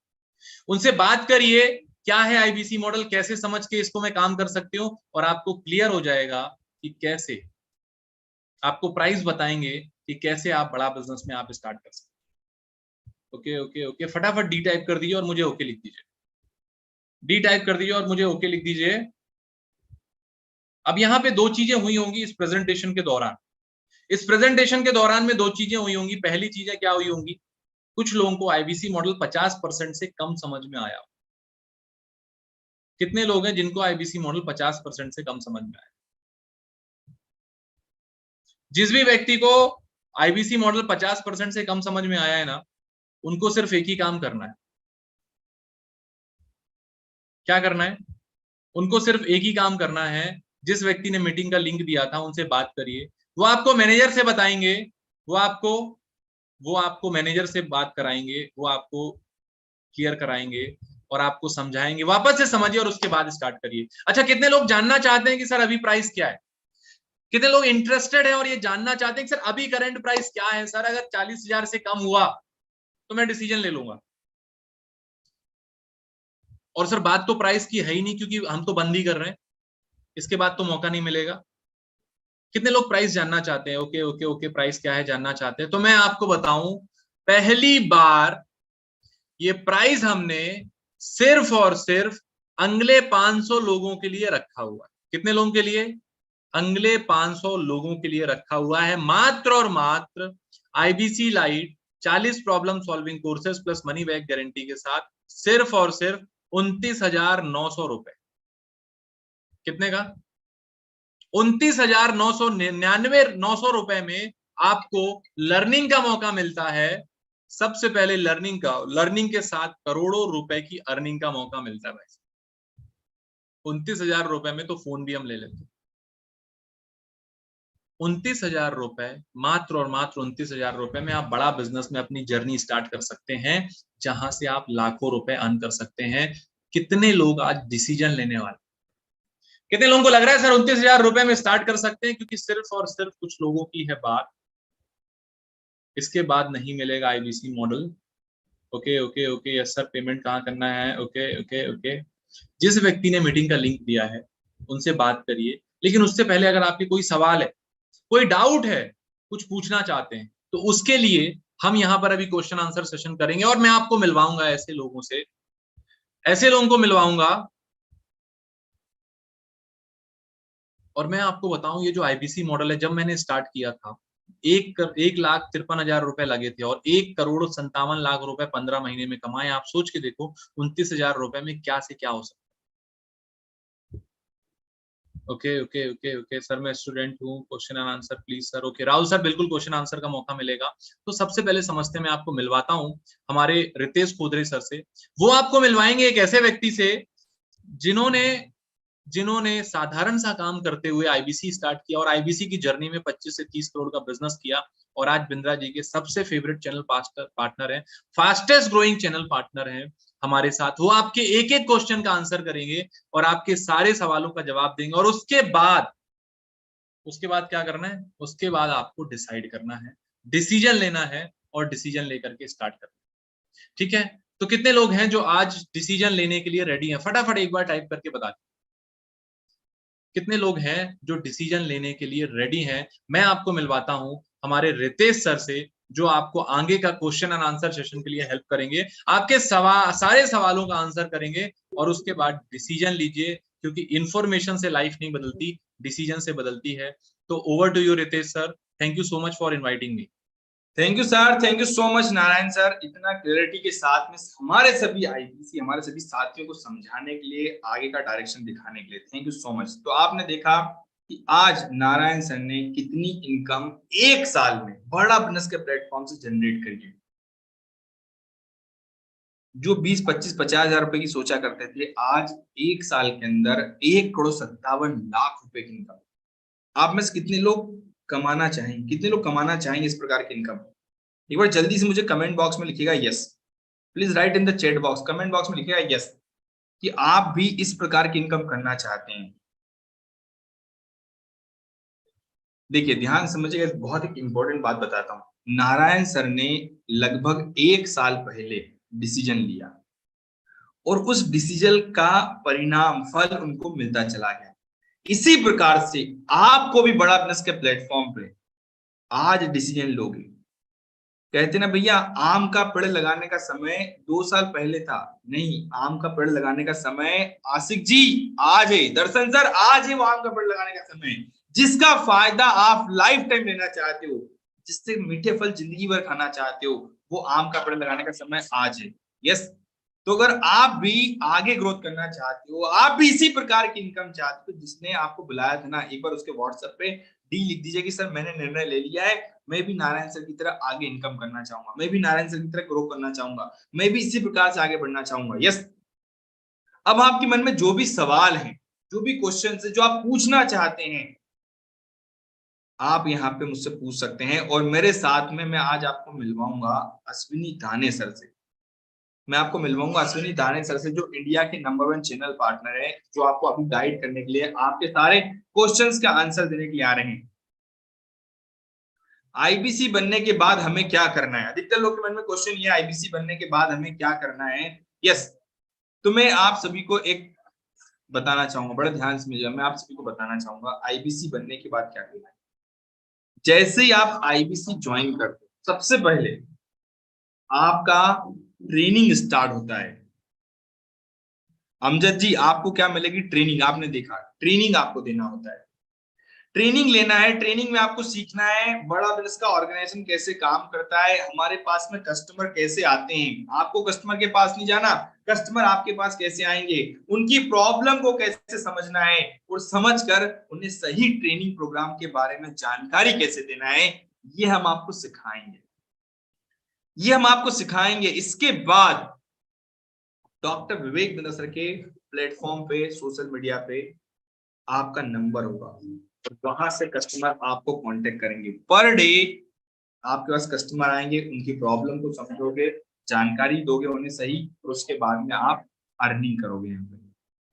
उनसे बात करिए क्या है आईबीसी मॉडल, कैसे समझ के इसको मैं काम कर सकती हूँ, और आपको क्लियर हो जाएगा कि कैसे, आपको प्राइस बताएंगे कि कैसे आप बड़ा बिजनेस में आप स्टार्ट कर सकते हैं। ओके ओके ओके, फटाफट डी टाइप कर दीजिए और मुझे ओके लिख दीजिए। डी टाइप कर दीजिए और मुझे ओके लिख दीजिए। अब यहाँ पे 2 चीजें हुई होंगी इस प्रेजेंटेशन के दौरान। इस प्रेजेंटेशन के दौरान में 2 चीजें हुई होंगी। पहली चीजें क्या हुई होंगी, कुछ लोगों को आईबीसी मॉडल 50% से कम समझ में आया। कितने लोग हैं जिनको आईबीसी मॉडल 50% से कम समझ में आया? जिस भी व्यक्ति को आईबीसी मॉडल 50% से कम समझ में आया है ना, उनको सिर्फ एक ही काम करना है। क्या करना है? उनको सिर्फ एक ही काम करना है। जिस व्यक्ति ने मीटिंग का लिंक दिया था उनसे बात करिए, वो आपको मैनेजर से बताएंगे, वो आपको मैनेजर से बात कराएंगे, वो आपको क्लियर कराएंगे और आपको समझाएंगे। वापस से समझिए और उसके बाद स्टार्ट करिए। अच्छा, कितने लोग जानना चाहते हैं कि सर अभी प्राइस क्या है? कितने लोग इंटरेस्टेड है और ये जानना चाहते हैं कि सर अभी करंट प्राइस क्या है? सर अगर 40,000 से कम हुआ तो मैं डिसीजन ले लूंगा। और सर बात तो प्राइस की है ही नहीं, क्योंकि हम तो बंद ही कर रहे हैं, इसके बाद तो मौका नहीं मिलेगा। कितने लोग प्राइस जानना चाहते हैं? ओके ओके ओके, प्राइस क्या है जानना चाहते हैं। तो मैं आपको बताऊं, पहली बार ये प्राइस हमने सिर्फ और सिर्फ अगले 500 लोगों के लिए रखा हुआ है। कितने लोगों के लिए? अगले 500 लोगों के लिए रखा हुआ है, मात्र और मात्र IBC light 40 problem solving courses plus money back guarantee के साथ, सिर्फ और सिर्फ 29,900 रुपए। कितने का? 29,999 रुपए में आपको लर्निंग का मौका मिलता है। सबसे पहले लर्निंग के साथ करोड़ों रुपए की अर्निंग का मौका मिलता है भाई। 29,000 रुपए में तो फोन भी हम ले लेते हैं। 29,000 रुपए, मात्र और मात्र 29,000 रुपए में आप बड़ा बिजनेस में अपनी जर्नी स्टार्ट कर सकते हैं, जहां से आप लाखों रुपए अर्न कर सकते हैं। कितने लोग आज डिसीजन लेने वाले? कितने लोगों को लग रहा है सर 29,000 रुपए में स्टार्ट कर सकते हैं? क्योंकि सिर्फ और सिर्फ कुछ लोगों की है बात, इसके बाद नहीं मिलेगा IBC model. Okay okay okay, yes sir, payment कहाँ करना है? ओके ओके ओके, जिस व्यक्ति ने मीटिंग का लिंक दिया है उनसे बात करिए। लेकिन उससे पहले अगर आपके कोई सवाल है, कोई डाउट है, कुछ पूछना चाहते हैं, तो उसके लिए हम यहाँ पर अभी क्वेश्चन आंसर सेशन करेंगे और मैं आपको मिलवाऊंगा ऐसे लोगों से, ऐसे लोगों को मिलवाऊंगा। और मैं आपको बताऊं, ये जो आईबीसी मॉडल है, जब मैंने स्टार्ट किया था 1,53,000 रुपए लगे थे और 1,57 लाख रुपए 15 महीने में कमाए। आप सोच के देखो 29,000 रुपए में क्या से क्या हो सकता है। Okay okay okay okay sir, मैं स्टूडेंट हूँ, question and answer please sir. Okay Rahul sir, बिल्कुल क्वेश्चन आंसर का मौका मिलेगा। तो सबसे पहले समझते मैं आपको मिलवाता हूँ हमारे रितेश खोदरे सर से। वो आपको मिलवाएंगे एक ऐसे व्यक्ति से जिन्होंने जिन्होंने साधारण सा काम करते हुए आईबीसी स्टार्ट किया और आईबीसी की जर्नी में 25 से 30 करोड़ का बिजनेस किया और आज बिंद्रा जी के सबसे फेवरेट चैनल पार्टनर है, फास्टेस्ट ग्रोइंग चैनल पार्टनर है हमारे साथ। वो आपके एक एक क्वेश्चन का आंसर करेंगे और आपके सारे सवालों का जवाब देंगे और उसके बाद क्या करना है, उसके बाद आपको डिसाइड करना है, डिसीजन लेना है और डिसीजन लेकर के स्टार्ट करना है। ठीक है, तो कितने लोग हैं जो आज डिसीजन लेने के लिए रेडी हैं? फटाफट एक बार टाइप करके बता दें कितने लोग हैं जो डिसीजन लेने के लिए रेडी हैं। मैं आपको मिलवाता हूं हमारे रितेश सर से, जो आपको आगे का क्वेश्चन एंड आंसर सेशन के लिए हेल्प करेंगे, आपके सारे सवालों का आंसर करेंगे और उसके बाद डिसीजन लीजिए, क्योंकि इंफॉर्मेशन से लाइफ नहीं बदलती, डिसीजन से बदलती है। तो over to you Ritesh sir, thank you so much for inviting me. Thank you sir, thank you so much Narayan sir, इतना क्लैरिटी के साथ में हमारे सभी आईबीसी, हमारे सभी साथियों को समझाने के लिए, आगे का डायरेक्शन दिखाने के लिए थैंक यू सो मच। तो आपने देखा कि आज नारायण सर ने कितनी इनकम एक साल में बड़ा बिजनेस के प्लेटफॉर्म से जनरेट करी है। जो 20, 25, 50 हजार रुपए की सोचा करते थे, आज एक साल के अंदर 1,57 करोड़ रुपए की इनकम। आप में से कितने लोग कमाना चाहेंगे, कितने लोग कमाना चाहेंगे इस प्रकार की इनकम? एक बार जल्दी से मुझे कमेंट बॉक्स में लिखिएगा yes. Please right in the chat box, comment box में लिखिएगा यस कि आप भी इस प्रकार की इनकम करना चाहते हैं। देखिए ध्यान समझिएगा, बहुत एक इंपॉर्टेंट बात बताता हूं। नारायण सर ने लगभग एक साल पहले डिसीजन लिया और उस डिसीजन का परिणाम, फल उनको मिलता चला गया। इसी प्रकार से आपको भी बड़ा बिजनेस के प्लेटफॉर्म पे आज डिसीजन लोगे। कहते ना भैया, आम का पेड़ लगाने का समय 2 साल पहले था, नहीं, आम का पेड़ लगाने का समय आशिक जी आज है। दर्शन सर, आज है वो आम का पेड़ लगाने का समय, जिसका फायदा आप लाइफ टाइम लेना चाहते हो, जिससे मीठे फल जिंदगी भर खाना चाहते हो, वो आम का पेड़ लगाने का समय आज है। यस, तो अगर आप भी आगे ग्रोथ करना चाहते हो, आप भी इसी प्रकार की इनकम चाहते हो, जिसने आपको बुलाया था ना, एक बार उसके व्हाट्सएप पे डी लिख दीजिए कि सर मैंने निर्णय ले लिया है, मैं भी नारायण सर की तरह आगे इनकम करना चाहूंगा, मैं भी नारायण सर की तरह ग्रो करना चाहूंगा, मैं भी इसी प्रकार से आगे बढ़ना चाहूंगा। यस, अब आपके मन में जो भी सवाल है, जो भी क्वेश्चन है, जो आप पूछना चाहते हैं, आप यहाँ पे मुझसे पूछ सकते हैं। और मेरे साथ में मैं आज आपको मिलवाऊंगा अश्विनी दाने सर से। मैं आपको मिलवाऊंगा अश्विनी दाने सर से, जो इंडिया के नंबर 1 चैनल पार्टनर है, जो आपको अभी गाइड करने के लिए, आपके सारे क्वेश्चंस का आंसर देने के लिए आ रहे हैं। आईबीसी बनने के बाद हमें क्या करना है? अधिकतर लोग के मन में क्वेश्चन ये, आईबीसी बनने के बाद हमें क्या करना है? यस, तो मैं आप सभी को एक बताना चाहूंगा, बड़े ध्यान से मुझे, मैं आप सभी को बताना चाहूंगा आईबीसी बनने के बाद क्या करना है। जैसे ही आप आईबीसी ज्वाइन करते हो, सबसे पहले आपका ट्रेनिंग स्टार्ट होता है। अमजद जी, आपको क्या मिलेगी? ट्रेनिंग। आपने देखा, ट्रेनिंग आपको देना होता है, ट्रेनिंग लेना है। ट्रेनिंग में आपको सीखना है बड़ा बिजनेस का ऑर्गेनाइजेशन कैसे काम करता है, हमारे पास में कस्टमर कैसे आते हैं। आपको कस्टमर के पास नहीं जाना, कस्टमर आपके पास कैसे आएंगे, उनकी प्रॉब्लम को कैसे समझना है और समझकर उन्हें सही ट्रेनिंग प्रोग्राम के बारे में जानकारी कैसे देना है, ये हम आपको सिखाएंगे, ये हम आपको सिखाएंगे। इसके बाद डॉक्टर विवेक बिंद्रा सर के प्लेटफॉर्म पे, सोशल मीडिया पे आपका नंबर होगा, वहां से कस्टमर आपको कांटेक्ट करेंगे। पर डे आपके पास कस्टमर आएंगे, उनकी प्रॉब्लम को समझोगे, जानकारी दोगे उन्हें सही, और उसके बाद में आप अर्निंग करोगे। यहाँ पे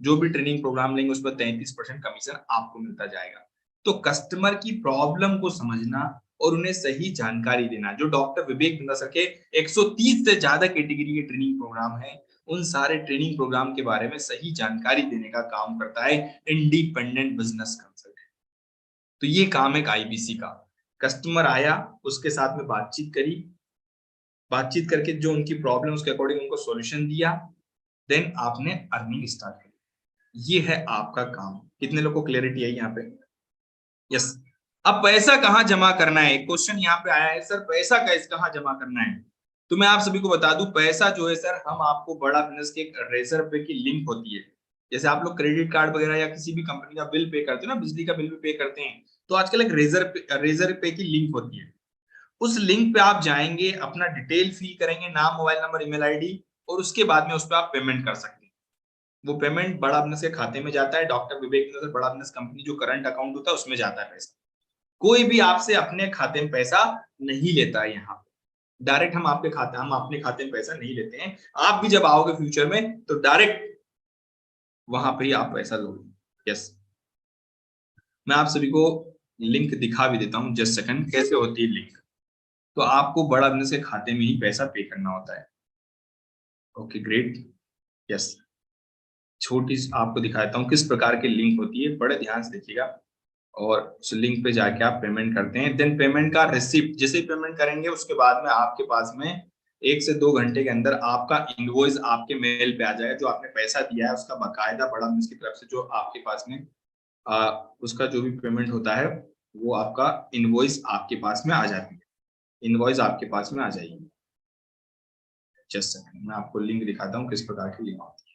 जो भी ट्रेनिंग प्रोग्राम लेंगे उस पर 33% कमीशन आपको मिलता जाएगा। तो कस्टमर की प्रॉब्लम को समझना और उन्हें सही जानकारी देना, जो डॉक्टर विवेक बिंद्रा सर के 130 से ज्यादा कैटेगरी के ट्रेनिंग प्रोग्राम है, उन सारे ट्रेनिंग प्रोग्राम के बारे में सही जानकारी देने का काम करता है इंडिपेंडेंट बिजनेस कंसल्टेंट। तो ये काम है आईबीसी का। कस्टमर आया, उसके साथ में बातचीत करी, बातचीत करके जो उनकी प्रॉब्लम, उसके अकॉर्डिंग उनको सॉल्यूशन दिया, देन आपने अर्निंग स्टार्ट करी। ये है आपका काम। कितने लोगों को क्लैरिटी है यहाँ पे? यस। अब पैसा कहाँ जमा करना है, क्वेश्चन यहाँ पे आया है, सर पैसा कहाँ जमा करना है? तो मैं आप सभी को बता दूं, पैसा जो है सर, हम आपको बड़ा बिजनेस के एक रेजर पे की लिंक होती है, जैसे आप लोग क्रेडिट कार्ड वगैरह या किसी भी कंपनी का बिल पे करते हो ना, बिजली का बिल भी पे करते हैं, तो आजकल एक रेजर पे की लिंक होती है। उस लिंक पे आप जाएंगे, अपना डिटेल फिल करेंगे, नाम, मोबाइल नंबर, ईमेल आईडी, और उसके बाद में उस पर आप पेमेंट कर सकते हैं। वो पेमेंट बड़ा बिजनेस के खाते में जाता है, डॉक्टर विवेक बिंद्रा सर बड़ा बिजनेस कंपनी जो करंट अकाउंट होता है उसमें जाता है पैसा। कोई भी आपसे अपने खाते में पैसा नहीं लेता है यहाँ पे। डायरेक्ट हम अपने खाते में पैसा नहीं लेते हैं। आप भी जब आओगे फ्यूचर में तो डायरेक्ट वहां पे ही आप पैसा लोगे। यस, मैं आप सभी को लिंक दिखा भी देता हूँ, जस्ट सेकंड, कैसे होती है लिंक। तो आपको बड़ा बिजनेस के खाते में ही पैसा पे करना होता है। Okay great. यस, छोटी आपको दिखाता हूँ किस प्रकार की लिंक होती है, बड़े ध्यान से देखिएगा। और उस लिंक पे जाके आप पेमेंट करते हैं, देन पेमेंट का रिसिप्ट जैसे ही पेमेंट करेंगे उसके बाद में आपके पास में 1 से 2 घंटे के अंदर आपका इनवॉइस आपके मेल पे आ जाएगा। जो आपने पैसा दिया है उसका बकायदा बड़ा बिजनेस की तरफ से जो आपके पास में उसका जो भी पेमेंट होता है वो आपका इनवॉइस आपके पास में आ जाती है। इनवॉइस आपके पास में आ जाएगी। जस्ट सेकंड, मैं आपको लिंक दिखाता हूँ किस प्रकार की लिंक होती है।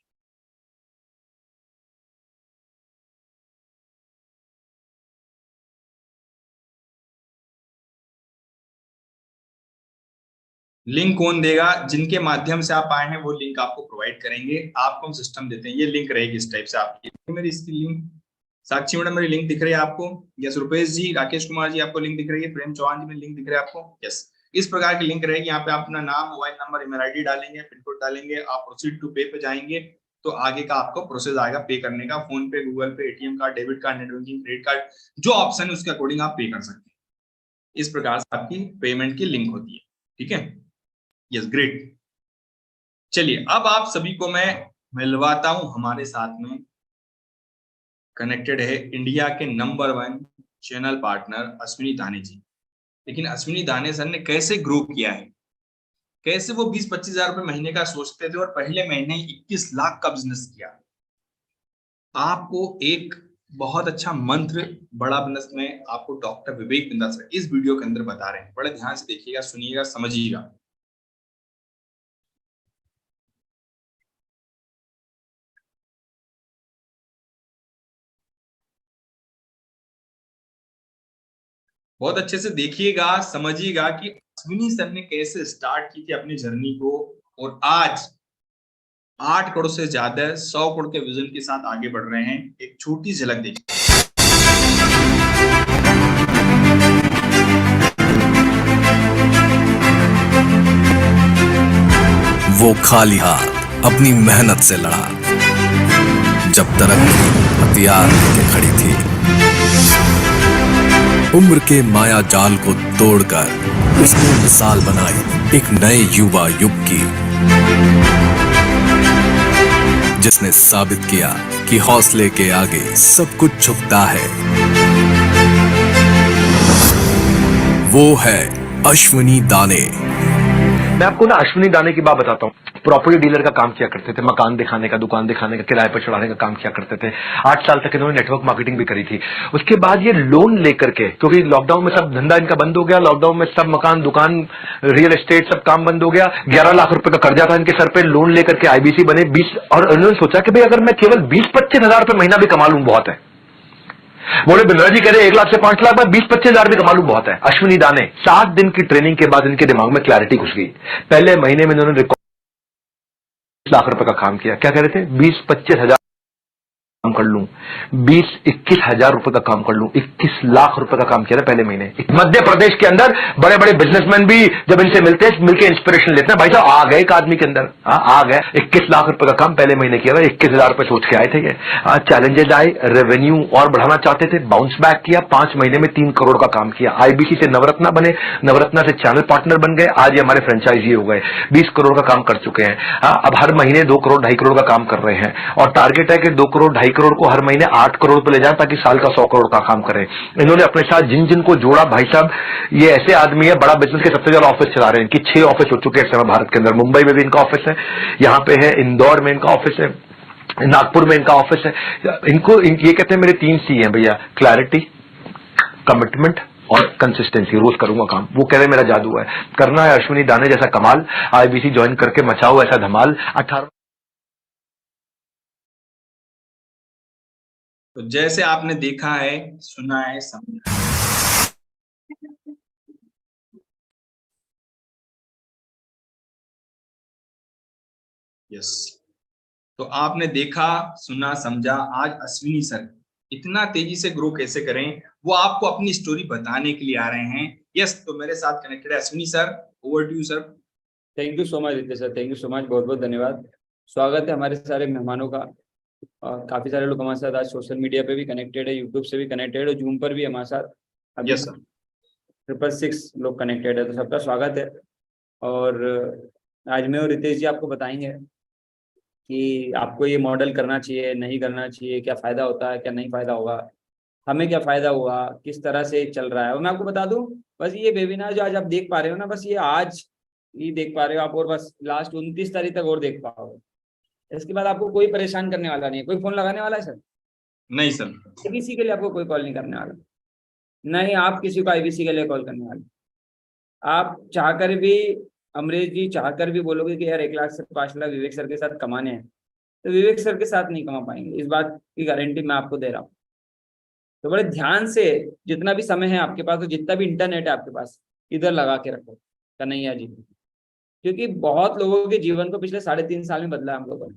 लिंक कौन देगा? जिनके माध्यम से आप आए हैं वो लिंक आपको प्रोवाइड करेंगे। आपको हम सिस्टम देते हैं, ये लिंक रहेगी इस टाइप से आपकी। मेरी इसकी लिंक, साक्षी मैडम मेरी लिंक दिख रही है आपको? यस। रुपेश जी, राकेश कुमार जी आपको लिंक दिख रही है? प्रेम चौहान जी मेरी लिंक दिख रही है आपको? यस। इस प्रकार की लिंक रहेगी। यहाँ पे आप अपना नाम, मोबाइल नंबर, ईमेल आईडी डालेंगे, पिन कोड डालेंगे, आप प्रोसीड टू पे पे जाएंगे तो आगे का आपको प्रोसेस आएगा पे करने का। फोन पे, गूगल पे, ATM card, debit card, net banking, credit card, जो ऑप्शन है उसके अकॉर्डिंग आप पे कर सकते हैं। इस प्रकार से आपकी पेमेंट की लिंक होती है। ठीक है, यस ग्रेट। चलिए अब आप सभी को मैं मिलवाता हूं, हमारे साथ में कनेक्टेड है इंडिया के नंबर 1 चैनल पार्टनर अश्विनी दाने जी। लेकिन अश्विनी दाने सर ने कैसे ग्रो किया है, कैसे वो 20-25 हजार रुपए महीने का सोचते थे और पहले महीने 21 लाख का बिजनेस किया। आपको एक बहुत अच्छा मंत्र बड़ा बिजनेस में आपको डॉक्टर विवेक बिंद्रा सर इस वीडियो के अंदर बता रहे हैं। बड़े ध्यान से देखिएगा, सुनिएगा, समझिएगा। बहुत अच्छे से देखिएगा, समझिएगा कि अश्विनी सर ने कैसे स्टार्ट की थी अपनी जर्नी को और आज 8 करोड़ से ज्यादा 100 करोड़ के विजन के साथ आगे बढ़ रहे हैं। एक छोटी झलक देखिए। वो खाली हाथ अपनी मेहनत से लड़ा, जब तरक्की हथियार लेके खड़ी थी। उम्र के माया जाल को तोड़कर उसने मिसाल बनाई एक नए युवा युग की, जिसने साबित किया कि हौसले के आगे सब कुछ झुकता है। वो है अश्विनी दाने। मैं आपको ना अश्विनी दाने की बात बताता हूँ। प्रॉपर्टी डीलर का काम किया करते थे, मकान दिखाने का, दुकान दिखाने का, किराए पर चढ़ाने का काम किया करते थे। 8 साल तक इन्होंने नेटवर्क मार्केटिंग भी करी थी। उसके बाद ये लोन लेकर के, क्योंकि लॉकडाउन में सब धंधा इनका बंद हो गया, लॉकडाउन में सब मकान, दुकान, रियल एस्टेट सब काम बंद हो गया। 11 लाख रुपए का कर्जा था इनके सर पे, लोन लेकर के आईबीसी बने 20, और उन्होंने सोचा कि भाई अगर मैं केवल 20-25 हजार रुपए महीना भी कमा लूं बहुत है। बोले बिंद्रा जी कह रहे 1 लाख से 5 लाख बाद 20-25 हजार भी कमा लूं बहुत है। अश्विनी दाने 7 दिन की ट्रेनिंग के बाद इनके दिमाग में क्लैरिटी घुस गई। पहले महीने में इन्होंने 20 लाख रुपए का काम किया। क्या कह रहे थे? 20-25 हजार काम कर लूं, 20-21 हजार रुपए का काम कर लूं। 21 लाख रुपए का काम किया था पहले महीने। मध्य प्रदेश के अंदर बड़े बड़े बिजनेसमैन भी जब इनसे मिलते हैं, मिलकर इंस्पिरेशन लेते हैं। भाई साहब आ गए एक आदमी के अंदर, आ गए। 21 लाख रुपए का काम पहले महीने किया था। 21 हजार रुपए सोच के आए थे। चैलेंजेस आए, रेवेन्यू और बढ़ाना चाहते थे, बाउंस बैक किया। 5 महीने में 3 करोड़ का काम किया। आईबीसी से नवरत्ना बने, नवरत्ना से चैनल पार्टनर बन गए। आज ये हमारे फ्रेंचाइजी हो गए, 20 करोड़ का काम कर चुके हैं। अब हर महीने 2 करोड़ 2.5 करोड़ का काम कर रहे हैं और टारगेट है कि 2 करोड़ 2.5 करोड़ को हर महीने 8 करोड़ पे ले जाए ताकि साल का 100 करोड़ का काम करें। इन्होंने अपने साथ जिन जिन को जोड़ा, भाई साहब ये ऐसे आदमी है, बड़ा बिजनेस के सबसे ज्यादा ऑफिस चला रहे हैं। इनकी 6 ऑफिस हो चुके हैं इस समय भारत के अंदर। मुंबई में भी इनका ऑफिस है, यहाँ पे है, इंदौर में इनका ऑफिस है, नागपुर में इनका ऑफिस है। इनको ये कहते हैं मेरे 3 C हैं भैया, क्लैरिटी, कमिटमेंट और कंसिस्टेंसी। रोज करूंगा काम, वो कह रहे मेरा जादू है। करना है अश्विनी दाने जैसा कमाल, आईबीसी ज्वाइन करके मचाओ ऐसा धमाल। 18 तो जैसे आपने देखा है, सुना है, समझा, यस, तो आपने देखा, सुना, समझा, आज अश्विनी सर इतना तेजी से ग्रो कैसे करें, वो आपको अपनी स्टोरी बताने के लिए आ रहे हैं। यस, तो मेरे साथ कनेक्टेड है Ashwini sir. Over to you sir. Thank you so much Ritesh sir, thank you so much, बहुत बहुत धन्यवाद। स्वागत है हमारे सारे मेहमानों का। और काफी सारे लोग हमारे साथ आज सोशल मीडिया पे भी कनेक्टेड है, यूट्यूब से भी कनेक्टेड है, जूम पर भी हमारे साथ अभी यस सर। 666 लोग कनेक्टेड है, तो सबका स्वागत है। और आज मैं और रितेश जी आपको बताएंगे कि आपको ये मॉडल करना चाहिए, नहीं करना चाहिए, क्या फ़ायदा होता है, क्या नहीं फ़ायदा होगा, हमें क्या फ़ायदा हुआ, किस तरह से चल रहा है। और मैं आपको बता दूं, बस ये वेबिनार जो आज आप देख पा रहे हो ना, बस ये आज ही देख पा रहे हो आप, और बस लास्ट 29 तारीख तक और देख पाओगे। इसके बाद आपको कोई परेशान करने वाला नहीं है, कोई फ़ोन लगाने वाला है सर? नहीं सर। किसी के लिए आपको कोई कॉल नहीं करने वाला, नहीं आप किसी को आईबीसी के लिए कॉल करने वाले। आप चाहकर भी, अमरीश जी चाहकर भी बोलोगे कि यार 1 लाख से 5 लाख विवेक सर के साथ कमाने हैं, तो विवेक सर के साथ नहीं कमा पाएंगे, इस बात की गारंटी मैं आपको दे रहा हूँ। तो बड़े ध्यान से जितना भी समय है आपके पास, तो जितना भी इंटरनेट है आपके पास, इधर लगा के रखो कन्हैया जी, क्योंकि बहुत लोगों के जीवन को पिछले 3.5 साल में बदला है हम लोगों ने,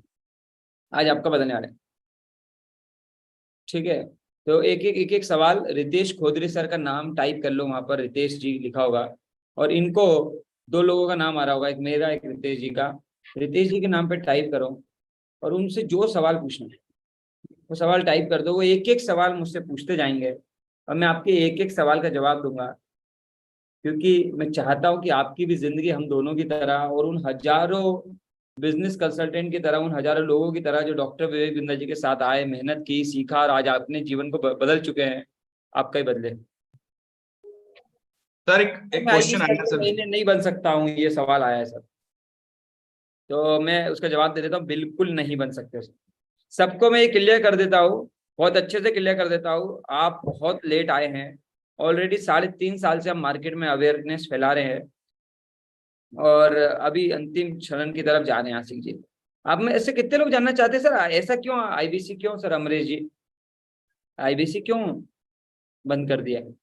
आज आपका बदलने वाला है। ठीक है, तो एक एक सवाल, रितेश खोदरी सर का नाम टाइप कर लो, वहां पर रितेश जी लिखा होगा, और इनको 2 लोगों का नाम आ रहा होगा, एक मेरा एक रितेश जी का। रितेश जी के नाम पे टाइप करो और उनसे जो सवाल पूछना है वो सवाल टाइप कर दो। वो एक एक सवाल मुझसे पूछते जाएंगे और मैं आपके एक एक सवाल का जवाब दूंगा, क्योंकि मैं चाहता हूं कि आपकी भी जिंदगी हम दोनों की तरह, और उन हजारों बिजनेस कंसल्टेंट की तरह, उन हजारों लोगों की तरह जो डॉक्टर विवेक बिंद्रा जी के साथ आए, मेहनत की, सीखा, और आज अपने जीवन को बदल चुके हैं, आपका ही बदले। सर एक मैं क्वेश्चन आईबीसी आया सर। महीने नहीं बन सकता हूँ, ये सवाल आया है सर, तो मैं उसका जवाब दे देता हूँ, बिल्कुल नहीं बन सकते सर। सबको मैं ये क्लियर कर देता हूँ, बहुत अच्छे से क्लियर कर देता हूँ, आप बहुत लेट आए हैं। ऑलरेडी 3.5 साल से हम मार्केट में अवेयरनेस फैला रहे हैं और अभी अंतिम क्षण की तरफ जा रहे हैं। आशिक जी, आप में ऐसे कितने लोग जानना चाहते हैं सर, ऐसा क्यों आईबीसी क्यों सर? अमरीश जी, आईबीसी क्यों बंद कर दिया है,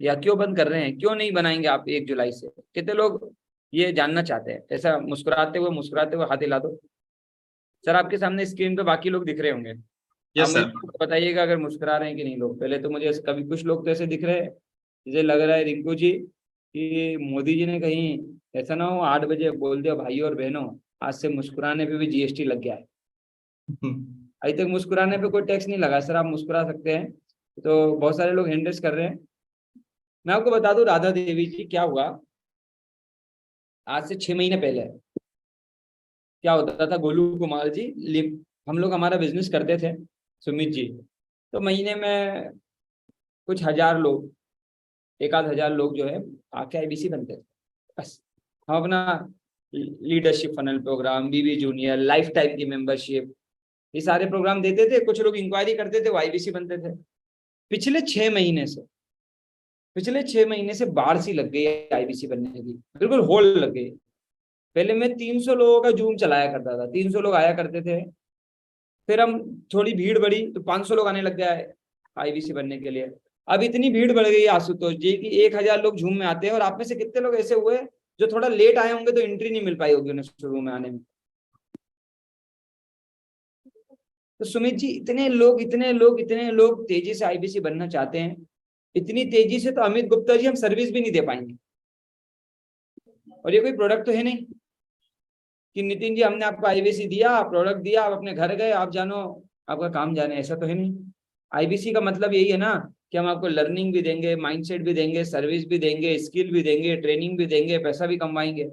या क्यों बंद कर रहे हैं, क्यों नहीं बनाएंगे आप 1 जुलाई से? कितने लोग ये जानना चाहते हैं? ऐसा मुस्कुराते हुए हाथ हिला दो सर, आपके सामने स्क्रीन पे बाकी लोग दिख रहे होंगे, आप यस मुझे सर। बताइएगा अगर मुस्कुरा रहे हैं कि नहीं लोग। पहले तो मुझे कभी कुछ लोग तो ऐसे दिख रहे हैं, मुझे लग रहा है रिंकू जी कि मोदी जी ने कहीं ऐसा ना हो 8 बजे बोल दिया, भाइयों और बहनों आज से मुस्कुराने पे भी जीएसटी लग गया है। अभी तक मुस्कुराने पे कोई टैक्स नहीं लगा सर, आप मुस्कुरा सकते हैं। तो बहुत सारे लोग हैंड रेस कर रहे हैं। मैं आपको बता दूं, राधा देवी जी क्या हुआ, आज से 6 महीने पहले क्या होता था, गोलू कुमार जी हम लोग हमारा बिजनेस करते थे सुमित जी, तो महीने में कुछ हजार लोग, 1-8 हजार लोग जो है आके आईबीसी बनते थे। बस हम अपना लीडरशिप फनल प्रोग्राम, बीबी जूनियर, लाइफ टाइम की मेंबरशिप, ये सारे प्रोग्राम देते थे। कुछ लोग इंक्वायरी करते थे, वो आईबीसी बनते थे। पिछले 6 महीने से बाढ़ सी लग गई आईबीसी बनने की, बिल्कुल होल लग गई। पहले मैं 300 लोगों का जूम चलाया करता था, 300 लोग आया करते थे, फिर हम थोड़ी भीड़ बढ़ी तो 500 लोग आने लग गया है आईबीसी बनने के लिए। अब इतनी भीड़ बढ़ गई आशुतोष जी कि 1000 लोग जूम में आते हैं, और आप में से कितने लोग ऐसे हुए जो थोड़ा लेट आए होंगे, तो एंट्री नहीं मिल पाई होगी उन्हें शुरू में आने में। तो सुमित जी, इतने लोग तेजी से आईबीसी बनना चाहते हैं, इतनी तेजी से तो अमित गुप्ता जी हम सर्विस भी नहीं दे पाएंगे। और ये कोई प्रोडक्ट तो है नहीं कि नितिन जी हमने आपको आईबीसी दिया, प्रोडक्ट दिया, आप अपने घर गए, आप जानो आपका काम जाने, ऐसा तो है नहीं। आईबीसी का मतलब यही है ना कि हम आपको लर्निंग भी देंगे, माइंडसेट भी देंगे, सर्विस भी देंगे, स्किल भी देंगे, ट्रेनिंग भी देंगे, पैसा भी कमाएंगे।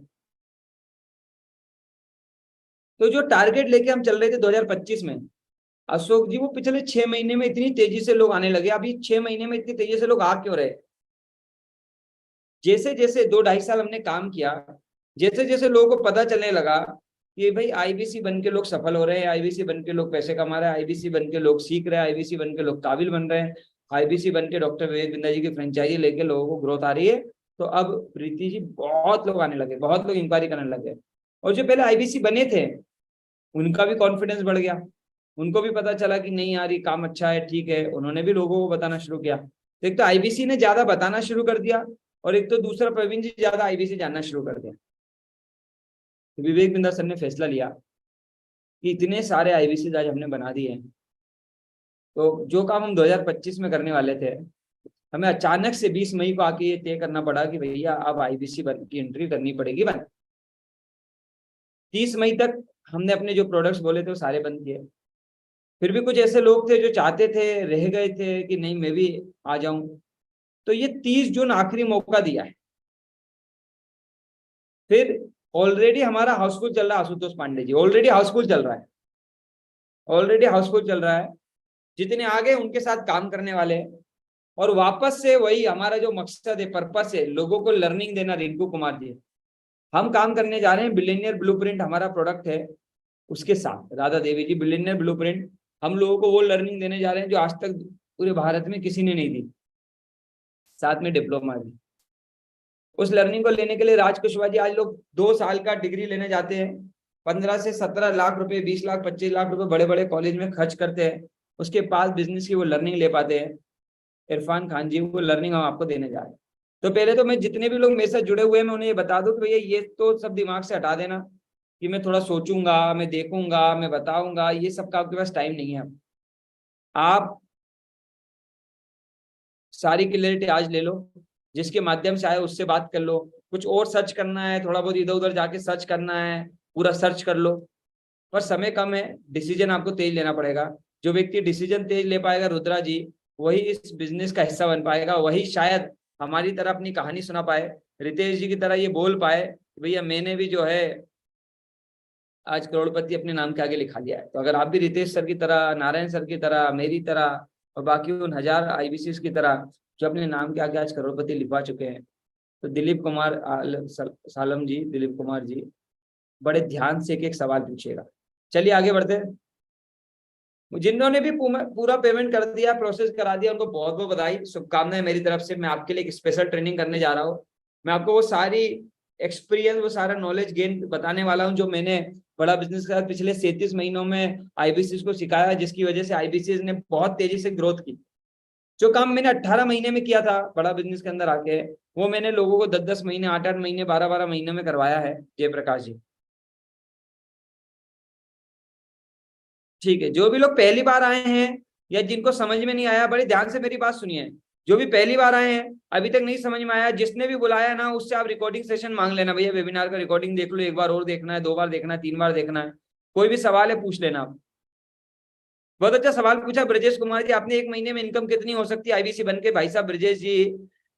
तो जो टारगेट लेके हम चल रहे थे 2025 में, अशोक जी, वो पिछले 6 महीने में इतनी तेजी से लोग आने लगे। अभी 6 महीने में इतनी तेजी से लोग आ क्यों रहे? जैसे जैसे 2-2.5 साल हमने काम किया, जैसे जैसे लोगों को पता चलने लगा कि भाई आईबीसी बन के लोग सफल हो रहे हैं, आईबीसी बन के लोग पैसे कमा रहे हैं, आईबीसी बन के लोग सीख रहे हैं, आईबीसी बन के लोग काबिल बन रहे हैं, आईबीसी बन के डॉक्टर विवेक बिंद्रा जी की फ्रेंचाइजी लेके लोगों को ग्रोथ आ रही है, तो अब प्रीति जी बहुत लोग आने लगे, बहुत लोग इंक्वायरी करने लगे। और जो पहले आईबीसी बने थे उनका भी कॉन्फिडेंस बढ़ गया, उनको भी पता चला कि नहीं यार ये काम अच्छा है, ठीक है, उन्होंने भी लोगों को बताना शुरू किया। तो एक तो आईबीसी ने ज्यादा बताना शुरू कर दिया, और एक तो दूसरा प्रवीण जी ज्यादा आईबीसी जानना शुरू कर दिया। तो विवेक बिंद्रा सर ने फैसला लिया कि इतने सारे आईबीसी आज हमने बना दिए हैं, तो जो काम हम 2025 में करने वाले थे, हमें अचानक से 20 मई को आके ये तय करना पड़ा कि भैया अब आईबीसी की एंट्री करनी पड़ेगी बंद। 30 मई तक हमने अपने जो प्रोडक्ट्स बोले थे वो सारे बंद किए। फिर भी कुछ ऐसे लोग थे जो चाहते थे, रह गए थे कि नहीं मैं भी आ जाऊं, तो ये 30 जून आखिरी मौका दिया है। फिर ऑलरेडी हमारा हाउसफुल चल रहा है, आशुतोष पांडे जी, ऑलरेडी हाउसफुल चल रहा है, ऑलरेडी हाउसफुल चल रहा है। जितने आगे उनके साथ काम करने वाले हैं, और वापस से वही हमारा जो मकसद है, पर्पस है, लोगों को लर्निंग देना। रिंकू कुमार जी, हम काम करने जा रहे हैं बिलियनियर ब्लूप्रिंट, हमारा प्रोडक्ट है, उसके साथ राधा देवी जी बिलियनियर ब्लूप्रिंट, हम लोगों को वो लर्निंग देने जा रहे हैं जो आज तक पूरे भारत में किसी ने नहीं दी, साथ में डिप्लोमा भी। उस लर्निंग को लेने के लिए राज कुशवाहा जी, आज लोग 2 साल का डिग्री लेने जाते हैं, 15 से 17 लाख रुपए, 20 लाख 25 लाख रुपए बड़े बड़े कॉलेज में खर्च करते हैं, उसके पास बिजनेस की वो लर्निंग ले पाते हैं। इरफान खान जी, वो लर्निंग हम आपको देने जा रहे हैं। तो पहले तो मैं जितने भी लोग मेरे साथ जुड़े हुए हैं, मैं उन्हें ये बता दूं कि भैया ये तो सब दिमाग से हटा देना कि मैं थोड़ा सोचूंगा, मैं देखूंगा, मैं बताऊंगा, ये सब का आपके पास टाइम नहीं है। आप सारी क्लियरिटी आज ले लो, जिसके माध्यम से आए उससे बात कर लो, कुछ और सर्च करना है, थोड़ा बहुत इधर उधर जाके सर्च करना है, पूरा सर्च कर लो, पर समय कम है, डिसीजन आपको तेज लेना पड़ेगा। जो व्यक्ति डिसीजन तेज ले पाएगा रुद्रा जी, वही इस बिजनेस का हिस्सा बन पाएगा, वही शायद हमारी तरह अपनी कहानी सुना पाए, रितेश जी की तरह ये बोल पाए भैया मैंने भी जो है आज करोड़पति अपने नाम के आगे लिखा लिया है। तो अगर आप भी रितेश सर की तरह, नारायण सर की तरह, मेरी तरह और बाकी उन 1000 आईबीसी की तरह जो अपने नाम के आगे आज करोड़पति लिखवा चुके हैं, तो दिलीप कुमार सालम जी, दिलीप कुमार जी, बड़े ध्यान से एक एक सवाल पूछिएगा। चलिए आगे बढ़ते हैं। जिन्होंने भी पूरा पेमेंट कर दिया, प्रोसेस करा दिया, उनको बहुत बहुत बधाई, शुभकामनाएं मेरी तरफ से। मैं आपके लिए एक स्पेशल ट्रेनिंग करने जा रहा हूँ। मैं आपको वो सारी एक्सपीरियंस, वो सारा नॉलेज गेन बताने वाला हूँ जो मैंने बड़ा बिजनेस के साथ पिछले 37 महीनों में आईबीसी को सिखाया, जिसकी वजह से आईबीसी ने बहुत तेजी से ग्रोथ की। जो काम मैंने 18 महीने में किया था बड़ा बिजनेस के अंदर आके, वो मैंने लोगों को 10-10 महीने, 8-8 महीने, 12-12 महीने में करवाया है, जयप्रकाश जी। ठीक है, जो भी लोग पहली बार आए हैं या जिनको समझ में नहीं आया, बड़े ध्यान से मेरी बात सुनिए। जो भी पहली बार आए हैं, अभी तक नहीं समझ में आया, जिसने भी बुलाया ना, उससे आप रिकॉर्डिंग सेशन मांग लेना, भैया वेबिनार का रिकॉर्डिंग देख लो, एक बार और देखना है, 2 बार देखना है, 3 बार देखना है, कोई भी सवाल है पूछ लेना आप। बहुत अच्छा सवाल पूछा ब्रजेश कुमार जी, आपने 1 महीने में इनकम कितनी हो सकती है आईबीसी बन के? भाई साहब ब्रजेश जी,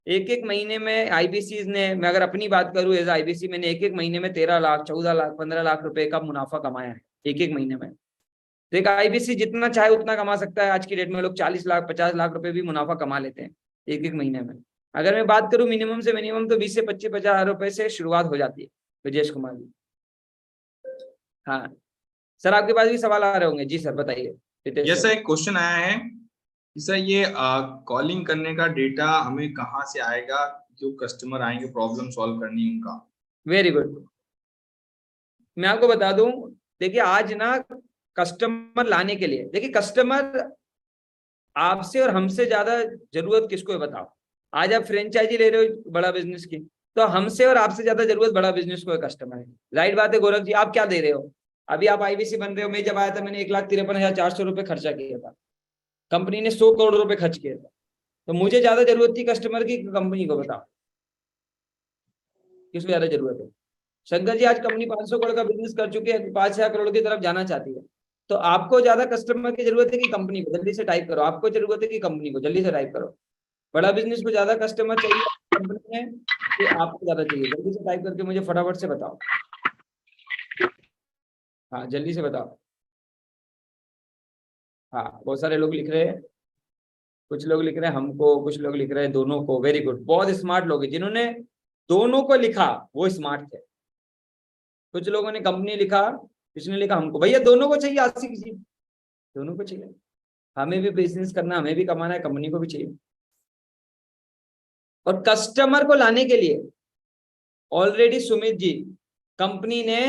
एक महीने में आईबीसी ने, मैं अगर अपनी बात करूं एज आईबीसी, मैंने एक महीने में 13 लाख, 14 लाख, 15 लाख रुपए का मुनाफा कमाया है एक महीने में। तो एक आईबीसी जितना चाहे उतना कमा सकता है। आज की डेट में लोग 40 लाख 50 लाख रुपए भी मुनाफा कमा लेते हैं एक महीने में। अगर मैं बात करूं मिनिमम से मिनिमम, तो 20 से 25-50 हजार रुपए से शुरुआत हो जाती है। ब्रजेश कुमार जी, हाँ सर, आपके पास भी सवाल आ रहे होंगे। जी सर बताइए। जैसा एक क्वेश्चन आया है कि सर ये कॉलिंग करने का डेटा हमें कहाँ से आएगा, जो कस्टमर आएंगे प्रॉब्लम सॉल्व करनी उनका? वेरी गुड, मैं आपको बता दूं, देखिए आज ना कस्टमर लाने के लिए, देखिए कस्टमर आपसे और हमसे ज्यादा जरूरत किसको है बताओ? आज आप फ्रेंचाइजी ले रहे हो बड़ा बिजनेस की, तो हमसे और आपसे ज्यादा जरूरत बड़ा बिजनेस को है, कस्टमर है। राइट बात है गोरख जी, आप क्या दे रहे हो? अभी आप आईबीसी बन रहे हो, मैं जब आया था मैंने 1,53,400 रुपए खर्चा किया था, कंपनी ने 100 करोड़ रुपए खर्च किया था, तो मुझे ज्यादा जरूरत थी कस्टमर की, कंपनी को? बताओ किसको ज्यादा जरूरत है? शंकर जी, आज कंपनी 500 करोड़ का बिजनेस कर चुकी है, 5,000 करोड़ की तरफ जाना चाहती है, तो आपको ज्यादा कस्टमर की जरूरत है कि कंपनी को? जल्दी से टाइप करो, आपको जरूरत है कि कंपनी को? जल्दी से टाइप करो। बड़ा बिजनेस को ज्यादा कस्टमर चाहिए कंपनी में कि आपको ज्यादा चाहिए? जल्दी से टाइप करके मुझे फटाफट से बताओ। हाँ जल्दी से बताओ। हाँ बहुत सारे लोग लिख रहे हैं, कुछ लोग लिख रहे हैं हमको, कुछ लोग लिख रहे हैं दोनों को। वेरी गुड, बहुत स्मार्ट लोग हैं। जिन्होंने दोनों को लिखा वो स्मार्ट थे। कुछ लोगों ने कंपनी लिखा, किसने लिखा हमको। भैया दोनों को चाहिए, आशिक जी दोनों को चाहिए। हमें भी बिजनेस करना, हमें भी कमाना है, कंपनी को भी चाहिए। और कस्टमर को लाने के लिए ऑलरेडी सुमित जी, कंपनी ने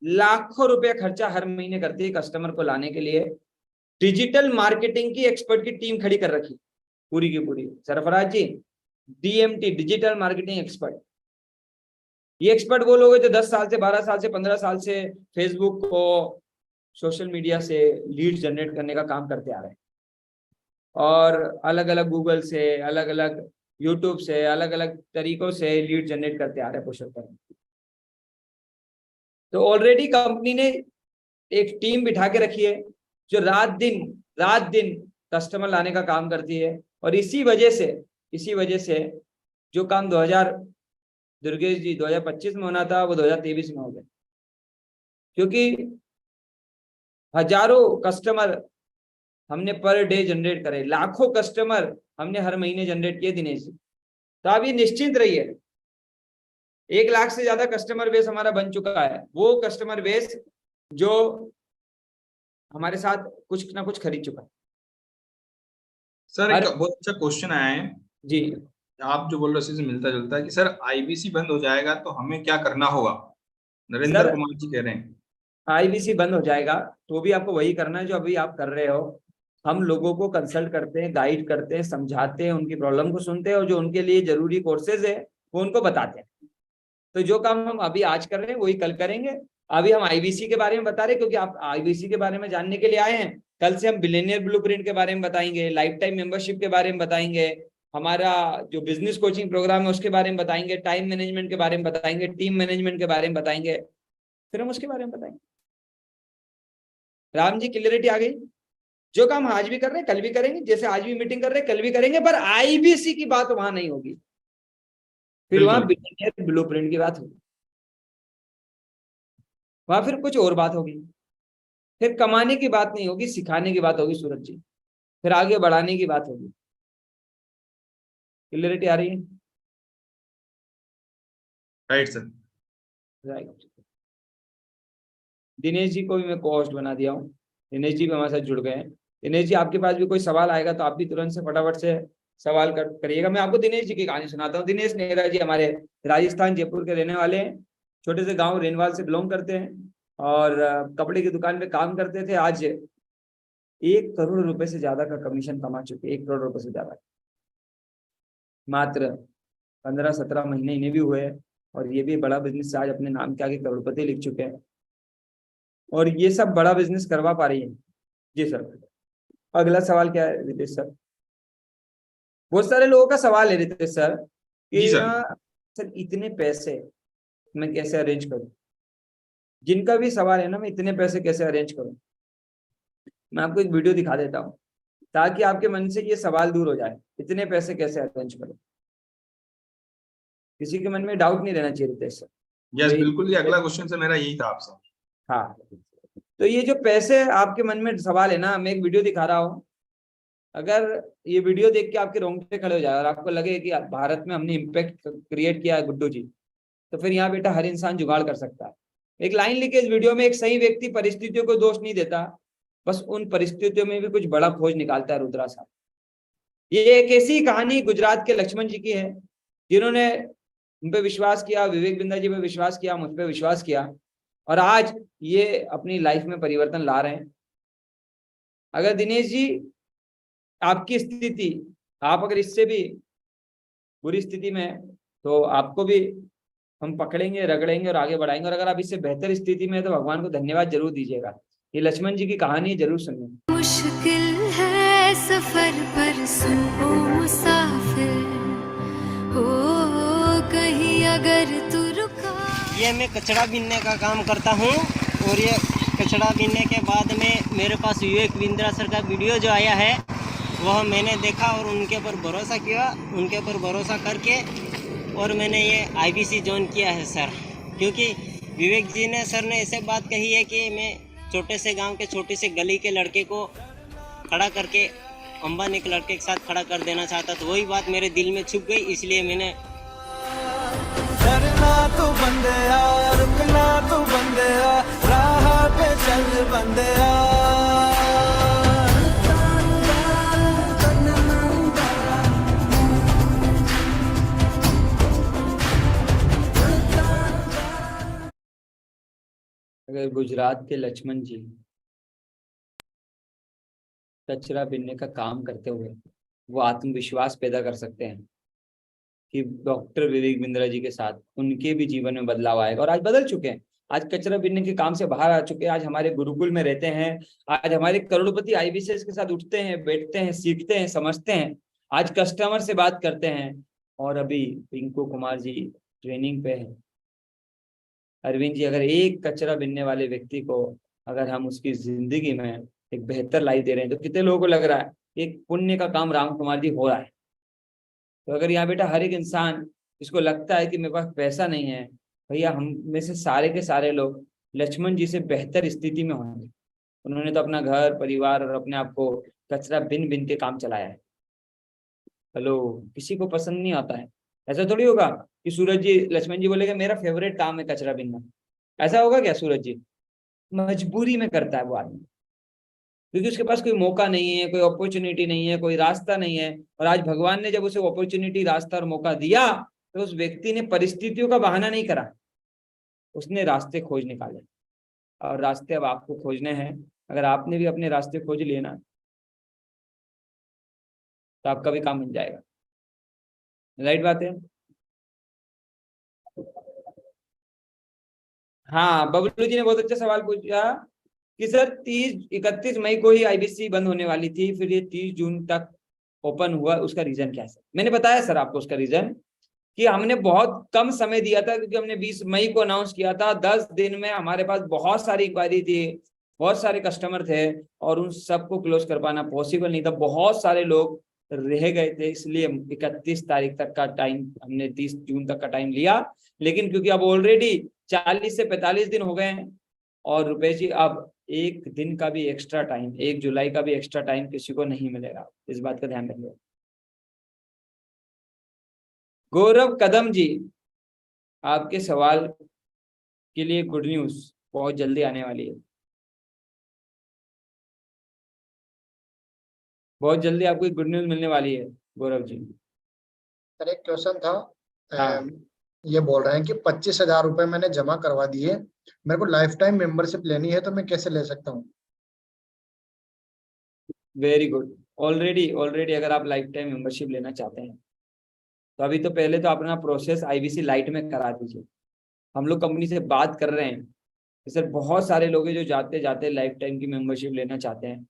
लाखों रुपए खर्चा हर महीने करती है कस्टमर को लाने के लिए। डिजिटल मार्केटिंग की एक्सपर्ट की टीम खड़ी कर रखी पूरी की पूरी। सरफराज जी, DMT, डिजिटल मार्केटिंग एक्सपर्ट। ये एक्सपर्ट वो लोग हैं जो 10 साल से, 12 साल से, 15 साल से फेसबुक को, सोशल मीडिया से लीड जनरेट करने का काम करते आ रहे हैं, और अलग अलग गूगल से, अलग अलग यूट्यूब से, अलग अलग तरीकों से लीड जनरेट करते आ रहे हैं पुरुषोत्तम। तो ऑलरेडी कंपनी ने एक टीम बिठा के रखी है जो रात दिन कस्टमर लाने का काम करती है। और इसी वजह से जो काम दुर्गेश जी 2025 में होना था वो 2023 में हो गया, क्योंकि हजारों कस्टमर हमने पर डे जनरेट करे, लाखों कस्टमर हमने हर महीने जनरेट किए दिनेश जी। तो आप ये निश्चिंत रहिए, 1 लाख से ज्यादा कस्टमर बेस हमारा बन चुका है। वो कस्टमर बेस जो हमारे साथ कुछ ना कुछ खरीद चुका है। सर एक बहुत अच्छा क्वेश्चन आया है जी, आप जो बोल रहे हो उसी से मिलता जुलता है कि सर IBC बंद हो जाएगा तो हमें क्या करना होगा, नरेंद्र कुमार जी कह रहे हैं। IBC बंद हो जाएगा तो भी आपको वही करना है जो अभी आप कर रहे हो। हम लोगों को कंसल्ट करते हैं, गाइड करते हैं, समझाते हैं, उनकी प्रॉब्लम को सुनते हैं, और जो उनके लिए जरूरी कोर्सेज है वो उनको बताते हैं। तो जो काम हम अभी आज कर रहे हैं वही कल करेंगे। अभी हम IBC के बारे में बता रहे हैं क्योंकि आप IBC के बारे में जानने के लिए आए हैं। कल से हम बिलियनियर ब्लूप्रिंट के बारे में बताएंगे, लाइफ टाइम मेंबरशिप के बारे में बताएंगे, हमारा जो बिजनेस कोचिंग प्रोग्राम है उसके बारे में बताएंगे, टाइम मैनेजमेंट के बारे में बताएंगे, टीम मैनेजमेंट के बारे में बताएंगे, फिर हम उसके बारे में बताएंगे। राम जी, क्लियरिटी आ गई? जो काम आज भी कर रहे हैं कल भी करेंगे, जैसे आज भी मीटिंग कर रहे हैं कल भी करेंगे, पर IBC की बात वहां नहीं होगी, फिर वहां बिलियनियर ब्लूप्रिंट की बात होगी, वहां फिर कुछ और बात होगी, फिर कमाने की बात नहीं होगी, सिखाने की बात होगी सूरज जी, फिर आगे बढ़ाने की बात होगी। क्लियरिटी आ रही है? Right sir, right. Dinesh ji को भी मैं कोस्ट बना दिया हूँ, दिनेश जी भी हमारे साथ जुड़ गए हैं। दिनेश जी, आपके पास भी कोई सवाल आएगा तो आप भी तुरंत से फटाफट से सवाल करिएगा। मैं आपको दिनेश जी की कहानी सुनाता हूँ। दिनेश नेहरा जी हमारे राजस्थान जयपुर के रहने वाले हैं, छोटे से गांव रेनवाल से बिलोंग करते हैं, और कपड़े की दुकान पे काम करते थे। आज 1 करोड़ रुपए से ज्यादा का कमीशन कमा चुके, 1 करोड़ रुपए से ज्यादा, मात्र 15-17 महीने इन्हें भी हुए हैं, और ये भी बड़ा बिजनेस आज अपने नाम के आगे करोड़पति लिख चुके हैं, और ये सब बड़ा बिजनेस करवा पा रही है। जी सर, अगला सवाल क्या है रितेश सर? बहुत सारे लोगों का सवाल है रितेश सर कि सर इतने पैसे मैं कैसे अरेंज करूं? जिनका भी सवाल है ना, मैं इतने पैसे कैसे अरेंज करूं, मैं आपको एक वीडियो दिखा देता हूं ताकि आपके मन से ये सवाल दूर हो जाए, इतने पैसे कैसे अरेंज करूं। किसी के मन में डाउट नहीं रहना चाहिए रितेश सर। यस बिल्कुल, ये अगला क्वेश्चन से मेरा यही था आपसे। हाँ, तो ये जो पैसे आपके मन में सवाल है ना, मैं एक वीडियो दिखा रहा हूँ, अगर ये वीडियो देख के आपके रोंगटे खड़े हो जाए और आपको लगे कि भारत में हमने इम्पैक्ट क्रिएट किया है गुड्डू जी, तो फिर यहाँ बेटा हर इंसान जुगाड़ कर सकता है। एक लाइन लिखे इस वीडियो में, एक सही व्यक्ति परिस्थितियों को दोष नहीं देता, बस उन परिस्थितियों में भी कुछ बड़ा खोज निकालता है। रुद्रा साहब, ये एक ऐसी कहानी गुजरात के लक्ष्मण जी की है जिन्होंने उन पे विश्वास किया, विवेक बिंद्रा जी पे विश्वास किया, मुझ पे विश्वास किया, और आज ये अपनी लाइफ में परिवर्तन ला रहे हैं। अगर दिनेश जी आपकी स्थिति, आप अगर इससे भी बुरी स्थिति में है तो आपको भी हम पकड़ेंगे, रगड़ेंगे और आगे बढ़ाएंगे, और अगर आप इससे बेहतर स्थिति में है तो भगवान को धन्यवाद जरूर दीजिएगा। ये लक्ष्मण जी की कहानी जरूर सुनिए। मुश्किल है सफर पर सुनो मुसाफिर हो, कहीं अगर तू रुका। ये मैं कचरा बीनने का काम करता हूँ, और ये कचरा बीनने के बाद में मेरे पास विवेक बिंद्रा सर का वीडियो जो आया है वह मैंने देखा और उनके ऊपर भरोसा किया, उनके ऊपर भरोसा करके और मैंने ये IBC ज्वाइन किया है सर। क्योंकि विवेक जी ने, सर ने ऐसे बात कही है कि मैं छोटे से गांव के छोटी से गली के लड़के को खड़ा करके अंबानी के लड़के के साथ खड़ा कर देना चाहता, तो वही बात मेरे दिल में छुप गई, इसलिए मैंने तो बंदया, रुकना तो बंदया, राह पे चल बंदया। अगर गुजरात के लक्ष्मण जी कचरा बीनने का काम करते हुए वो आत्मविश्वास पैदा कर सकते हैं कि डॉक्टर विवेक बिंद्रा जी के साथ उनके भी जीवन में बदलाव आएगा, और आज बदल चुके हैं। आज कचरा बीनने के काम से बाहर आ चुके हैं, आज हमारे गुरुकुल में रहते हैं, आज हमारे करोड़पति आईबीसीएस के साथ उठते हैं, बैठते हैं, सीखते हैं, समझते हैं, आज कस्टमर से बात करते हैं। और अभी पिंकू कुमार जी ट्रेनिंग पे है। अरविंद जी, अगर एक कचरा बीनने वाले व्यक्ति को अगर हम उसकी जिंदगी में एक बेहतर लाइफ दे रहे हैं तो कितने लोगों को लग रहा है एक पुण्य का काम राम कुमार जी हो रहा है। तो अगर यहाँ बेटा हर एक इंसान जिसको लगता है कि मेरे पास पैसा नहीं है, भैया हम में से सारे के सारे लोग लक्ष्मण जी से बेहतर स्थिति में होंगे। उन्होंने तो अपना घर परिवार और अपने आप को कचरा बिन बिन के काम चलाया है। हेलो, किसी को पसंद नहीं आता है। ऐसा थोड़ी होगा कि सूरज जी लक्ष्मण जी बोलेगा मेरा फेवरेट काम है कचरा बिनना, ऐसा होगा क्या? सूरज जी मजबूरी में करता है वो आदमी, क्योंकि उसके पास कोई मौका नहीं है, कोई अपॉर्चुनिटी नहीं है, कोई रास्ता नहीं है। और आज भगवान ने जब उसे अपॉर्चुनिटी, रास्ता और मौका दिया तो उस व्यक्ति ने परिस्थितियों का बहाना नहीं करा, उसने रास्ते खोज निकाले। और रास्ते अब आपको खोजने हैं। अगर आपने भी अपने रास्ते खोज लिए ना तो आपका भी काम बन जाएगा। राइट बात है। हाँ, बबलू जी ने बहुत अच्छा सवाल पूछा कि सर 31 मई को ही आईबीसी बंद होने वाली थी, फिर ये 30 जून तक ओपन हुआ, उसका रीजन क्या है? सर मैंने बताया सर आपको उसका रीजन कि हमने बहुत कम समय दिया था, क्योंकि हमने 20 मई को अनाउंस किया था। 10 दिन में हमारे पास बहुत सारी इंक्वायरी थी, बहुत सारे कस्टमर थे और उन सबको क्लोज कर पाना पॉसिबल नहीं था। बहुत सारे लोग रह गए थे, इसलिए 31 तारीख तक का टाइम हमने 30 जून तक का टाइम लिया। लेकिन क्योंकि अब ऑलरेडी 40 से 45 दिन हो गए हैं और रुपेश जी अब एक दिन का भी एक्स्ट्रा टाइम, 1 जुलाई का भी एक्स्ट्रा टाइम किसी को नहीं मिलेगा, इस बात का ध्यान रखिए। गौरव कदम जी, आपके सवाल के लिए गुड न्यूज बहुत जल्दी आने वाली है, बहुत जल्दी आपको गुड न्यूज मिलने वाली है गौरव जी। सर एक क्वेश्चन था। हाँ। ये बोल रहे हैं कि 25,000 रुपए मैंने जमा करवा दिए, मेरे को लाइफ टाइम मेंबरशिप लेनी है तो मैं कैसे ले सकता हूँ? Very good. ऑलरेडी अगर आप लाइफ टाइम मेंबरशिप लेना चाहते हैं तो अभी तो पहले तो अपना प्रोसेस आईबीसी लाइट में करा दीजिए। हम लोग कंपनी से बात कर रहे हैं कि सर बहुत सारे लोग हैं जो जाते जाते लाइफ टाइम की मेंबरशिप लेना चाहते हैं।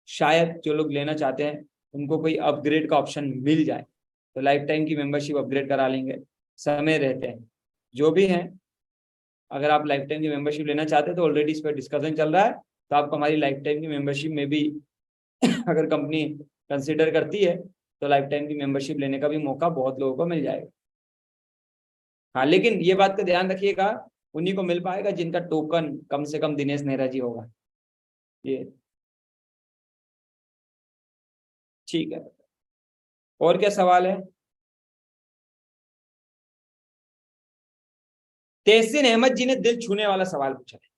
शायद जो लोग लेना चाहते हैं उनको कोई अपग्रेड का ऑप्शन मिल जाए तो लाइफ टाइम की मेंबरशिप अपग्रेड करा लेंगे, समय रहते हैं। जो भी हैं, अगर आप लाइफ टाइम की मेंबरशिप लेना चाहते हैं तो ऑलरेडी इस पर डिस्कशन चल रहा है, तो आप हमारी लाइफ टाइम की मेंबरशिप में भी अगर कंपनी कंसिडर करती है तो लाइफ टाइम की मेंबरशिप लेने का भी मौका बहुत लोगों को मिल जाएगा। हाँ, लेकिन ये बात का ध्यान रखिएगा, उन्हीं को मिल पाएगा जिनका टोकन कम से कम दिनेश नेहरा जी होगा। ये ठीक है। और क्या सवाल है? तहसीन अहमद जी ने दिल छूने वाला सवाल पूछा है।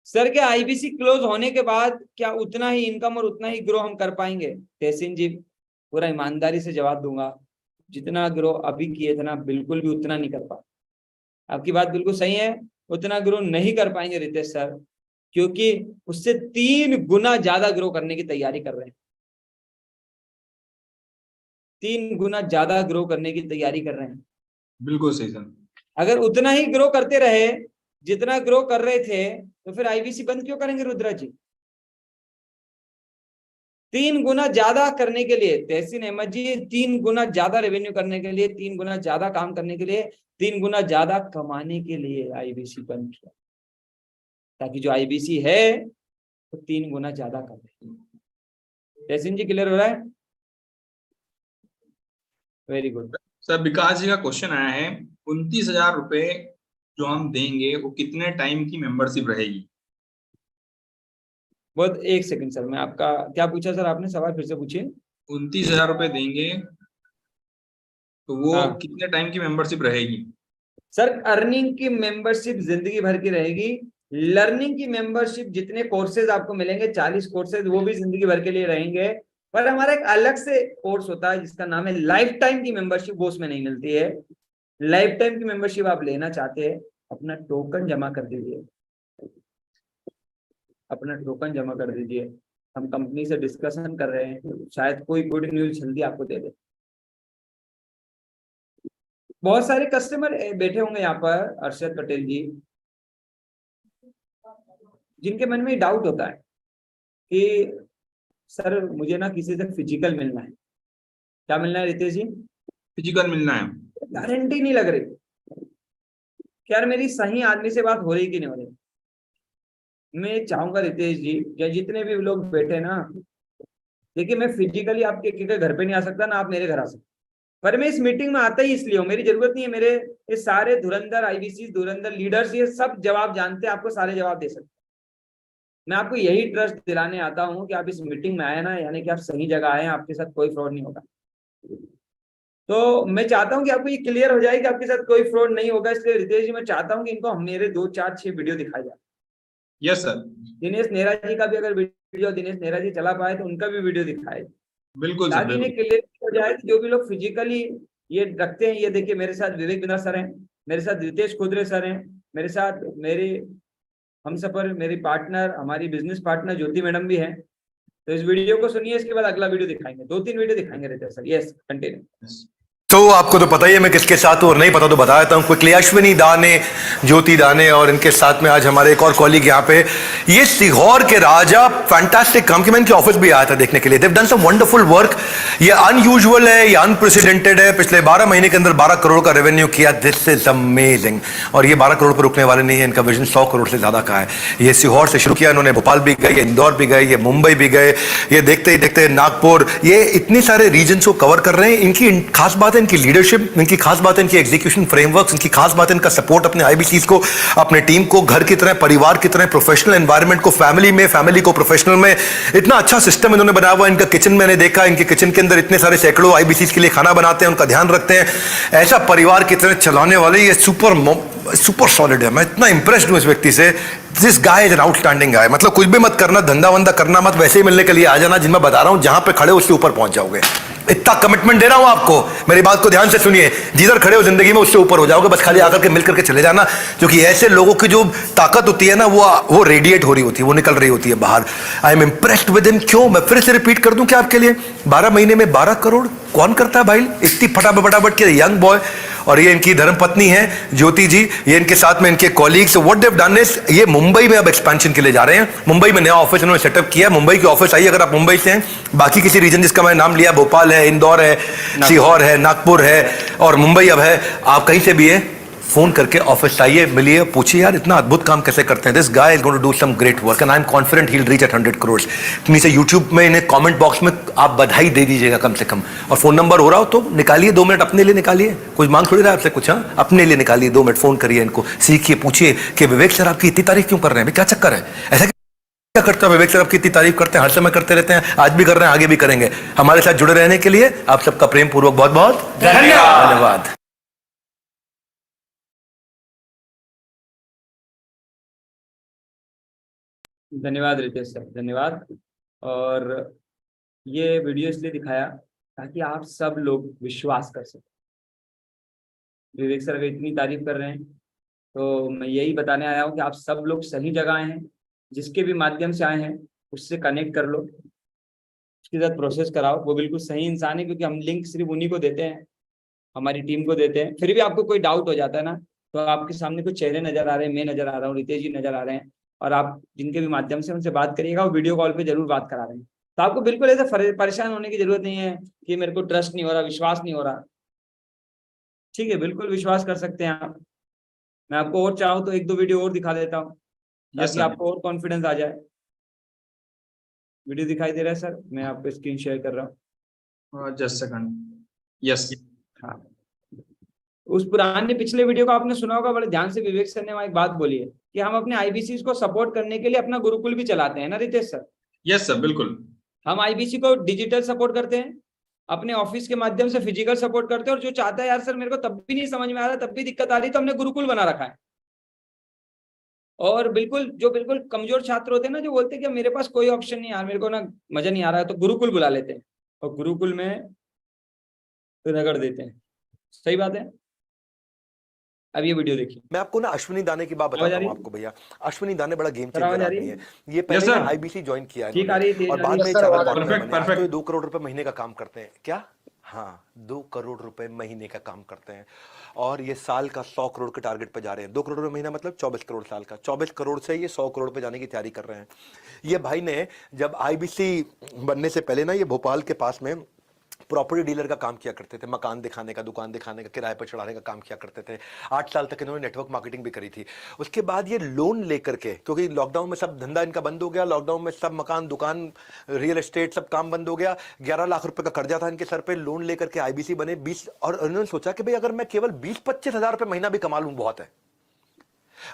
सर क्या आईबीसी क्लोज होने के बाद क्या उतना ही इनकम और उतना ही ग्रो हम कर पाएंगे? तहसीन जी, पूरा ईमानदारी से जवाब दूंगा, जितना ग्रो अभी किए थे ना बिल्कुल भी उतना नहीं कर पाए। आपकी बात बिल्कुल सही है, उतना ग्रो नहीं कर पाएंगे रितेश सर, क्योंकि उससे 3 गुना ज्यादा ग्रो करने की तैयारी कर रहे हैं। 3 गुना ज्यादा ग्रो करने की तैयारी कर रहे हैं। बिल्कुल सही सर। अगर उतना ही ग्रो करते रहे जितना ग्रो कर रहे थे तो फिर आईबीसी बंद क्यों करेंगे रुद्रा जी? 3 गुना ज्यादा करने के लिए तहसीन अहमद जी, 3 गुना ज्यादा रेवेन्यू करने के लिए, 3 गुना ज्यादा काम करने के लिए, 3 गुना ज्यादा कमाने के लिए आईबीसी बंद किया, ताकि जो आईबीसी है वो 3 गुना ज्यादा करे। तहसीन जी क्लियर हो रहा है? Very good sir. Vikas ji का क्वेश्चन आया है, 29,000 रुपए जो हम देंगे वो कितने टाइम की मेंबरशिप रहेगी? बहुत, एक सेकंड सर, मैं आपका क्या पूछा सर आपने सवाल फिर से पूछिए। 29,000 रुपए देंगे तो वो हाँ। कितने टाइम की मेंबरशिप रहेगी? सर अर्निंग की मेंबरशिप जिंदगी भर की रहेगी। लर्निंग की मेंबरशिप जितने कोर्सेज आपको मिलेंगे 40 कोर्सेज, वो भी जिंदगी भर के लिए रहेंगे। पर हमारा एक अलग से कोर्स होता है जिसका नाम है लाइफ टाइम की मेंबरशिप, वो उसमें नहीं मिलती है। लाइफ टाइम की मेंबरशिप आप लेना चाहते हैं, अपना टोकन जमा कर दीजिए, अपना टोकन जमा कर दीजिए। हम कंपनी से डिस्कशन कर रहे हैं, शायद कोई गुड न्यूज जल्दी आपको दे दे। बहुत सारे कस्टमर बैठे होंगे यहाँ पर, अर्शद पटेल जी, जिनके मन में डाउट होता है कि सर मुझे ना किसी से फिजिकल मिलना है। क्या मिलना है रितेश जी? फिजिकल मिलना है। गारंटी नहीं लग रही कि यार मेरी सही आदमी से बात हो रही कि नहीं हो रही। मैं चाहूंगा रितेश जी या जितने भी लोग बैठे ना, देखिए मैं फिजिकली आपके घर पे नहीं आ सकता ना आप मेरे घर आ सकते, पर मैं इस मीटिंग में आता ही इसलिए हूँ, मेरी जरूरत नहीं है। मेरे ये सारे धुरंधर आईबीसी, धुरंधर लीडर्स, ये सब जवाब जानते हैं, आपको सारे जवाब दे सकते हैं। मैं आपको यही ट्रस्ट दिलाने आता हूँ कि आप इस मीटिंग में आए ना, यानी कि आप सही जगह आए हैं, आपके साथ कोई फ्रॉड नहीं होगा। तो मैं चाहता हूँ कि आपको ये क्लियर हो जाए कि आपके साथ कोई फ्रॉड नहीं होगा। इसलिए रितेश जी मैं चाहता हूँ कि इनको हम मेरे 2, 4, 6 वीडियो दिखाई जाए। Yes sir. दिनेश नेहरा जी का भी अगर वीडियो दिनेश नेहरा जी चला पाए तो उनका भी वीडियो दिखाए, बिल्कुल सर, ताकि इन्हें क्लियर हो जाए कि जो भी लोग फिजिकली ये रखते हैं। ये देखिए मेरे साथ विवेक बिंद्रा सर हैं, मेरे साथ रितेश खुदरे सर हैं, मेरे साथ मेरे हमसफर, मेरी पार्टनर, हमारी बिजनेस पार्टनर ज्योति मैडम भी हैं। तो इस वीडियो को सुनिए, इसके बाद अगला वीडियो दिखाएंगे, 2-3 वीडियो दिखाएंगे रितेश सर। Yes, continue. तो आपको तो पता ही है मैं किसके साथ हूँ, और नहीं पता तो बता देता हूँ क्विकली। अश्विनी दाने, ज्योति दाने, और इनके साथ में आज हमारे एक और कॉलीग यहाँ पे, ये सीहोर के राजा, फैंटास्टिक काम की। मैं इनके ऑफिस भी आया था देखने के लिए। They've done some wonderful work. ये अनयूजुअल है, ये अनप्रेसिडेंटेड है। पिछले 12 महीने के अंदर 12 करोड़ का रेवेन्यू किया। This is amazing. और ये 12 करोड़ पर रुकने वाले नहीं है, इनका विजन 100 करोड़ से ज्यादा का है। ये सीहोर से शुरू किया इन्होंने, भोपाल भी गए, ये इंदौर भी गए, ये मुंबई भी गए, ये देखते ही देखते नागपुर, ये इतने सारे रीजन को कवर कर रहे हैं। इनकी खास बात है इनकी लीडरशिप, इनकी खास बात है इनकी एग्जीक्यूशन फ्रेमवर्क, इनकी खास बात है इनका सपोर्ट अपने आईबीसीज को, अपने टीम को, घर की तरह, परिवार की तरह, प्रोफेशनल एनवायरनमेंट को फैमिली में, फैमिली को प्रोफेशनल में। इतना अच्छा सिस्टम इन्होंने बनाया हुआ। इनका किचन मैंने देखा, इनके किचन के अंदर इतने सारे सैकड़ों आईबीसीज के लिए खाना बनाते हैं, उनका ध्यान रखते हैं। ऐसा परिवार की तरह चलाने वाले ये सुपर सॉलिड है। मैं इतना इंप्रेस्ड हूं इस व्यक्ति से। This guy is an outstanding guy. मतलब कुछ भी मत करना, धंधा वंदा करना मत, वैसे ही मिलने के लिए आ जाना। जिन मैं बता रहा हूं, जहां पे खड़े उससे ऊपर पहुंच जाओगे। इतना कमिटमेंट दे रहा हूं आपको, मेरी बात को ध्यान से सुनिए। जिधर खड़े हो जिंदगी में उससे ऊपर हो जाओगे। बस खाली आकर के मिल करके चले जाना, क्योंकि ऐसे लोगों की जो ताकत होती है ना, वो रेडिएट हो रही होती है, वो निकल रही होती है बाहर। I am impressed with him. क्यों? मैं फिर से रिपीट कर दूं क्या आपके लिए? 12 महीने में 12 करोड़ कौन करता है भाई? इतनी फटाफट के यंग बॉय। और ये इनकी धर्मपत्नी है ज्योति जी, ये इनके साथ में इनके colleagues. What they have done is, ये मुंबई में अब एक्सपेंशन के लिए जा रहे हैं। मुंबई में नया ऑफिस इन्होंने सेटअप किया। मुंबई की ऑफिस आई, अगर आप मुंबई से हैं, बाकी किसी रीजन जिसका मैं नाम लिया, भोपाल है, इंदौर है, सीहोर है, नागपुर है और मुंबई अब है, आप कहीं से भी है, फोन करके ऑफिस आइए, मिलिए, पूछिए यार इतना अद्भुत काम कैसे करते हैं। This guy is going to do some great work and I am confident he will reach at 100 crore. नीचे यूट्यूब में इन्हें कमेंट बॉक्स में आप बधाई दे दीजिएगा कम से कम। और फोन नंबर हो रहा हो तो निकालिए, 2 मिनट अपने लिए निकालिए। कुछ मांग थोड़ी रहा है आपसे कुछ, हाँ, अपने लिए निकालिए 2 मिनट, फोन करिए इनको, सीखिए, पूछिए कि विवेक सर आपकी इतनी तारीफ क्यों कर रहे हैं, क्या चक्कर है, ऐसा क्या करता है विवेक सर आपकी इतनी तारीफ करते हैं, हर समय करते रहते हैं, आज भी कर रहे हैं, आगे भी करेंगे। हमारे साथ जुड़े रहने के लिए आप सबका प्रेम पूर्वक बहुत बहुत धन्यवाद। धन्यवाद रितेश सर, धन्यवाद। और ये वीडियो इसलिए दिखाया ताकि आप सब लोग विश्वास कर सकें। विवेक सर अगर इतनी तारीफ कर रहे हैं तो मैं यही बताने आया हूँ कि आप सब लोग सही जगह आए हैं। जिसके भी माध्यम से आए हैं उससे कनेक्ट कर लो, उसके साथ प्रोसेस कराओ। वो बिल्कुल सही इंसान है, क्योंकि हम लिंक सिर्फ उन्हीं को देते हैं, हमारी टीम को देते हैं। फिर भी आपको कोई डाउट हो जाता है ना, तो आपके सामने कुछ चेहरे नजर आ रहे हैं, मैं नजर आ रहा हूँ, रितेश जी नजर आ रहे हैं, और आप जिनके भी माध्यम से उनसे बात करिएगा, वो वीडियो कॉल पे जरूर बात करा रहे हैं। तो आपको बिल्कुल ऐसे परेशान होने की जरूरत नहीं है कि मेरे को ट्रस्ट नहीं हो रहा, विश्वास नहीं हो रहा। ठीक है, बिल्कुल विश्वास कर सकते हैं आप। मैं आपको और चाहूँ तो 1-2 वीडियो और दिखा देता हूँ ताकि आपको और कॉन्फिडेंस आ जाए। वीडियो दिखाई दे रहा है सर? मैं आपको स्क्रीन शेयर कर रहा हूँ। Just second. यस। हाँ, उस पुराने पिछले वीडियो को आपने सुना होगा, बड़े ध्यान से विवेक सर ने वहां एक बात बोली है कि हम अपने आईबीसी को सपोर्ट करने के लिए अपना गुरुकुल भी चलाते हैं ना रितेश सर? यस सर, बिल्कुल। हम आईबीसी को डिजिटल सपोर्ट करते हैं, अपने ऑफिस के माध्यम से फिजिकल सपोर्ट करते हैं, और जो चाहता है यार सर मेरे को तब भी नहीं समझ में आ रहा, तब भी दिक्कत आ रही, तो हमने गुरुकुल बना रखा है। और बिल्कुल जो बिल्कुल कमजोर छात्र होते हैं ना, जो बोलते हैं कि मेरे पास कोई ऑप्शन नहीं यार, मेरे को ना मजा नहीं आ रहा है, तो गुरुकुल बुला लेते हैं और गुरुकुल में रगड़ देते हैं। सही बात है। अब ये वीडियो देखिए। मैं आपको ना अश्विनी दाने की बात बताता हूँ आपको भैया। अश्विनी दाने बड़ा गेम आवाज चेंजर आ रही आदमी है? है। ये पहले आईबीसी ज्वाइन किया है ठीक आ रही है, और तेज आ बाद रही में है? सर, चैनल आवाज आ पार्टनर रही है। बने। आज तो ये 2 करोड़ रुपए महीने का काम करते हैं। क्या? हाँ, 2 करोड़ रुपए महीने का काम करते हैं और ये साल का 100 करोड़ के टारगेट पे जा रहे हैं। 2 करोड़ रुपए महीना मतलब 24 करोड़ साल का। 24 करोड़ से ये 100 करोड़ पे जाने की तैयारी कर रहे हैं। ये भाई ने जब आईबीसी बनने से पहले ना ये भोपाल के पास में प्रॉपर्टी डीलर का काम किया करते थे। मकान दिखाने का, दुकान दिखाने का, किराए पर चढ़ाने का काम किया करते थे। 8 साल तक इन्होंने नेटवर्क मार्केटिंग भी करी थी। उसके बाद ये लोन लेकर के, क्योंकि लॉकडाउन में सब धंधा इनका बंद हो गया, लॉकडाउन में सब मकान, दुकान, रियल एस्टेट सब काम बंद हो गया। 11 लाख रुपए का कर्जा था इनके सर पे। लोन लेकर के आईबीसी बने 20, और उन्होंने सोचा कि भाई अगर मैं केवल 20-25 हजार रुपए महीना भी कमा लूं बहुत है।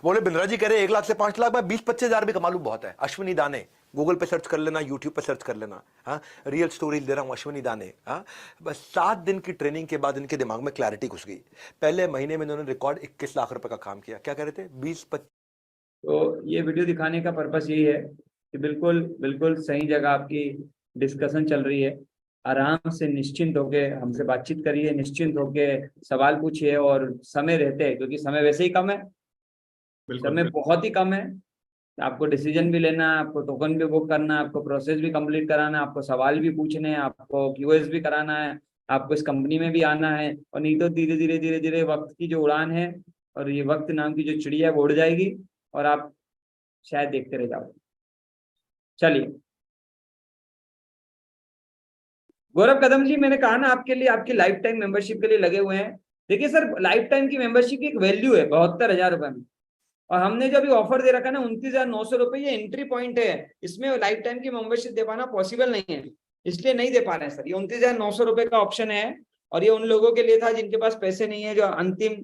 बोले बिंद्रा जी कह रहे 1 लाख से 5 लाख, मैं 20-25 हजार भी कमा लूं बहुत है। अश्विनी दाने गूगल पे सर्च कर लेना, यूट्यूब पे सर्च कर लेना। हाँ, रियल स्टोरीज दे रहा हूं, अश्विनी दाने। हाँ, बस 7 दिन की ट्रेनिंग के बाद इनके दिमाग में क्लैरिटी घुस गई। पहले महीने में इन्होंने रिकॉर्ड 21 लाख रुपए का काम किया। क्या कह रहे थे? 20-25। तो ये वीडियो दिखाने का पर्पस यही है कि बिल्कुल बिल्कुल सही जगह आपकी डिस्कशन चल रही है। आराम से निश्चिंत होके हमसे बातचीत करिए, निश्चिंत होके सवाल पूछिए, और समय रहते हैं, क्योंकि समय वैसे ही कम है, समय बहुत ही कम है। आपको डिसीजन भी लेना है, आपको टोकन भी बुक करना है, आपको प्रोसेस भी कंप्लीट कराना है, आपको सवाल भी पूछने हैं, आपको क्यूएस भी कराना है, आपको इस कंपनी में भी आना है। और नहीं तो धीरे धीरे धीरे धीरे वक्त की जो उड़ान है, और ये वक्त नाम की जो चिड़िया है वो उड़ जाएगी और आप शायद देखते रह जाओगे। चलिए गौरव कदम जी, मैंने कहा ना आपके लिए, आपकी लाइफ टाइम मेंबरशिप के लिए लगे हुए हैं। देखिए सर, लाइफ टाइम की मेंबरशिप की एक वैल्यू है 72,000 रुपए में, और हमने जो अभी ऑफर दे रखा है ना 29,900 रुपए, ये एंट्री पॉइंट है। इसमें लाइफ टाइम की मेंबरशिप दे पाना पॉसिबल नहीं है, इसलिए नहीं दे पा रहे हैं सर। ये 29,900 रुपए का ऑप्शन है, और ये उन लोगों के लिए था जिनके पास पैसे नहीं है, जो अंतिम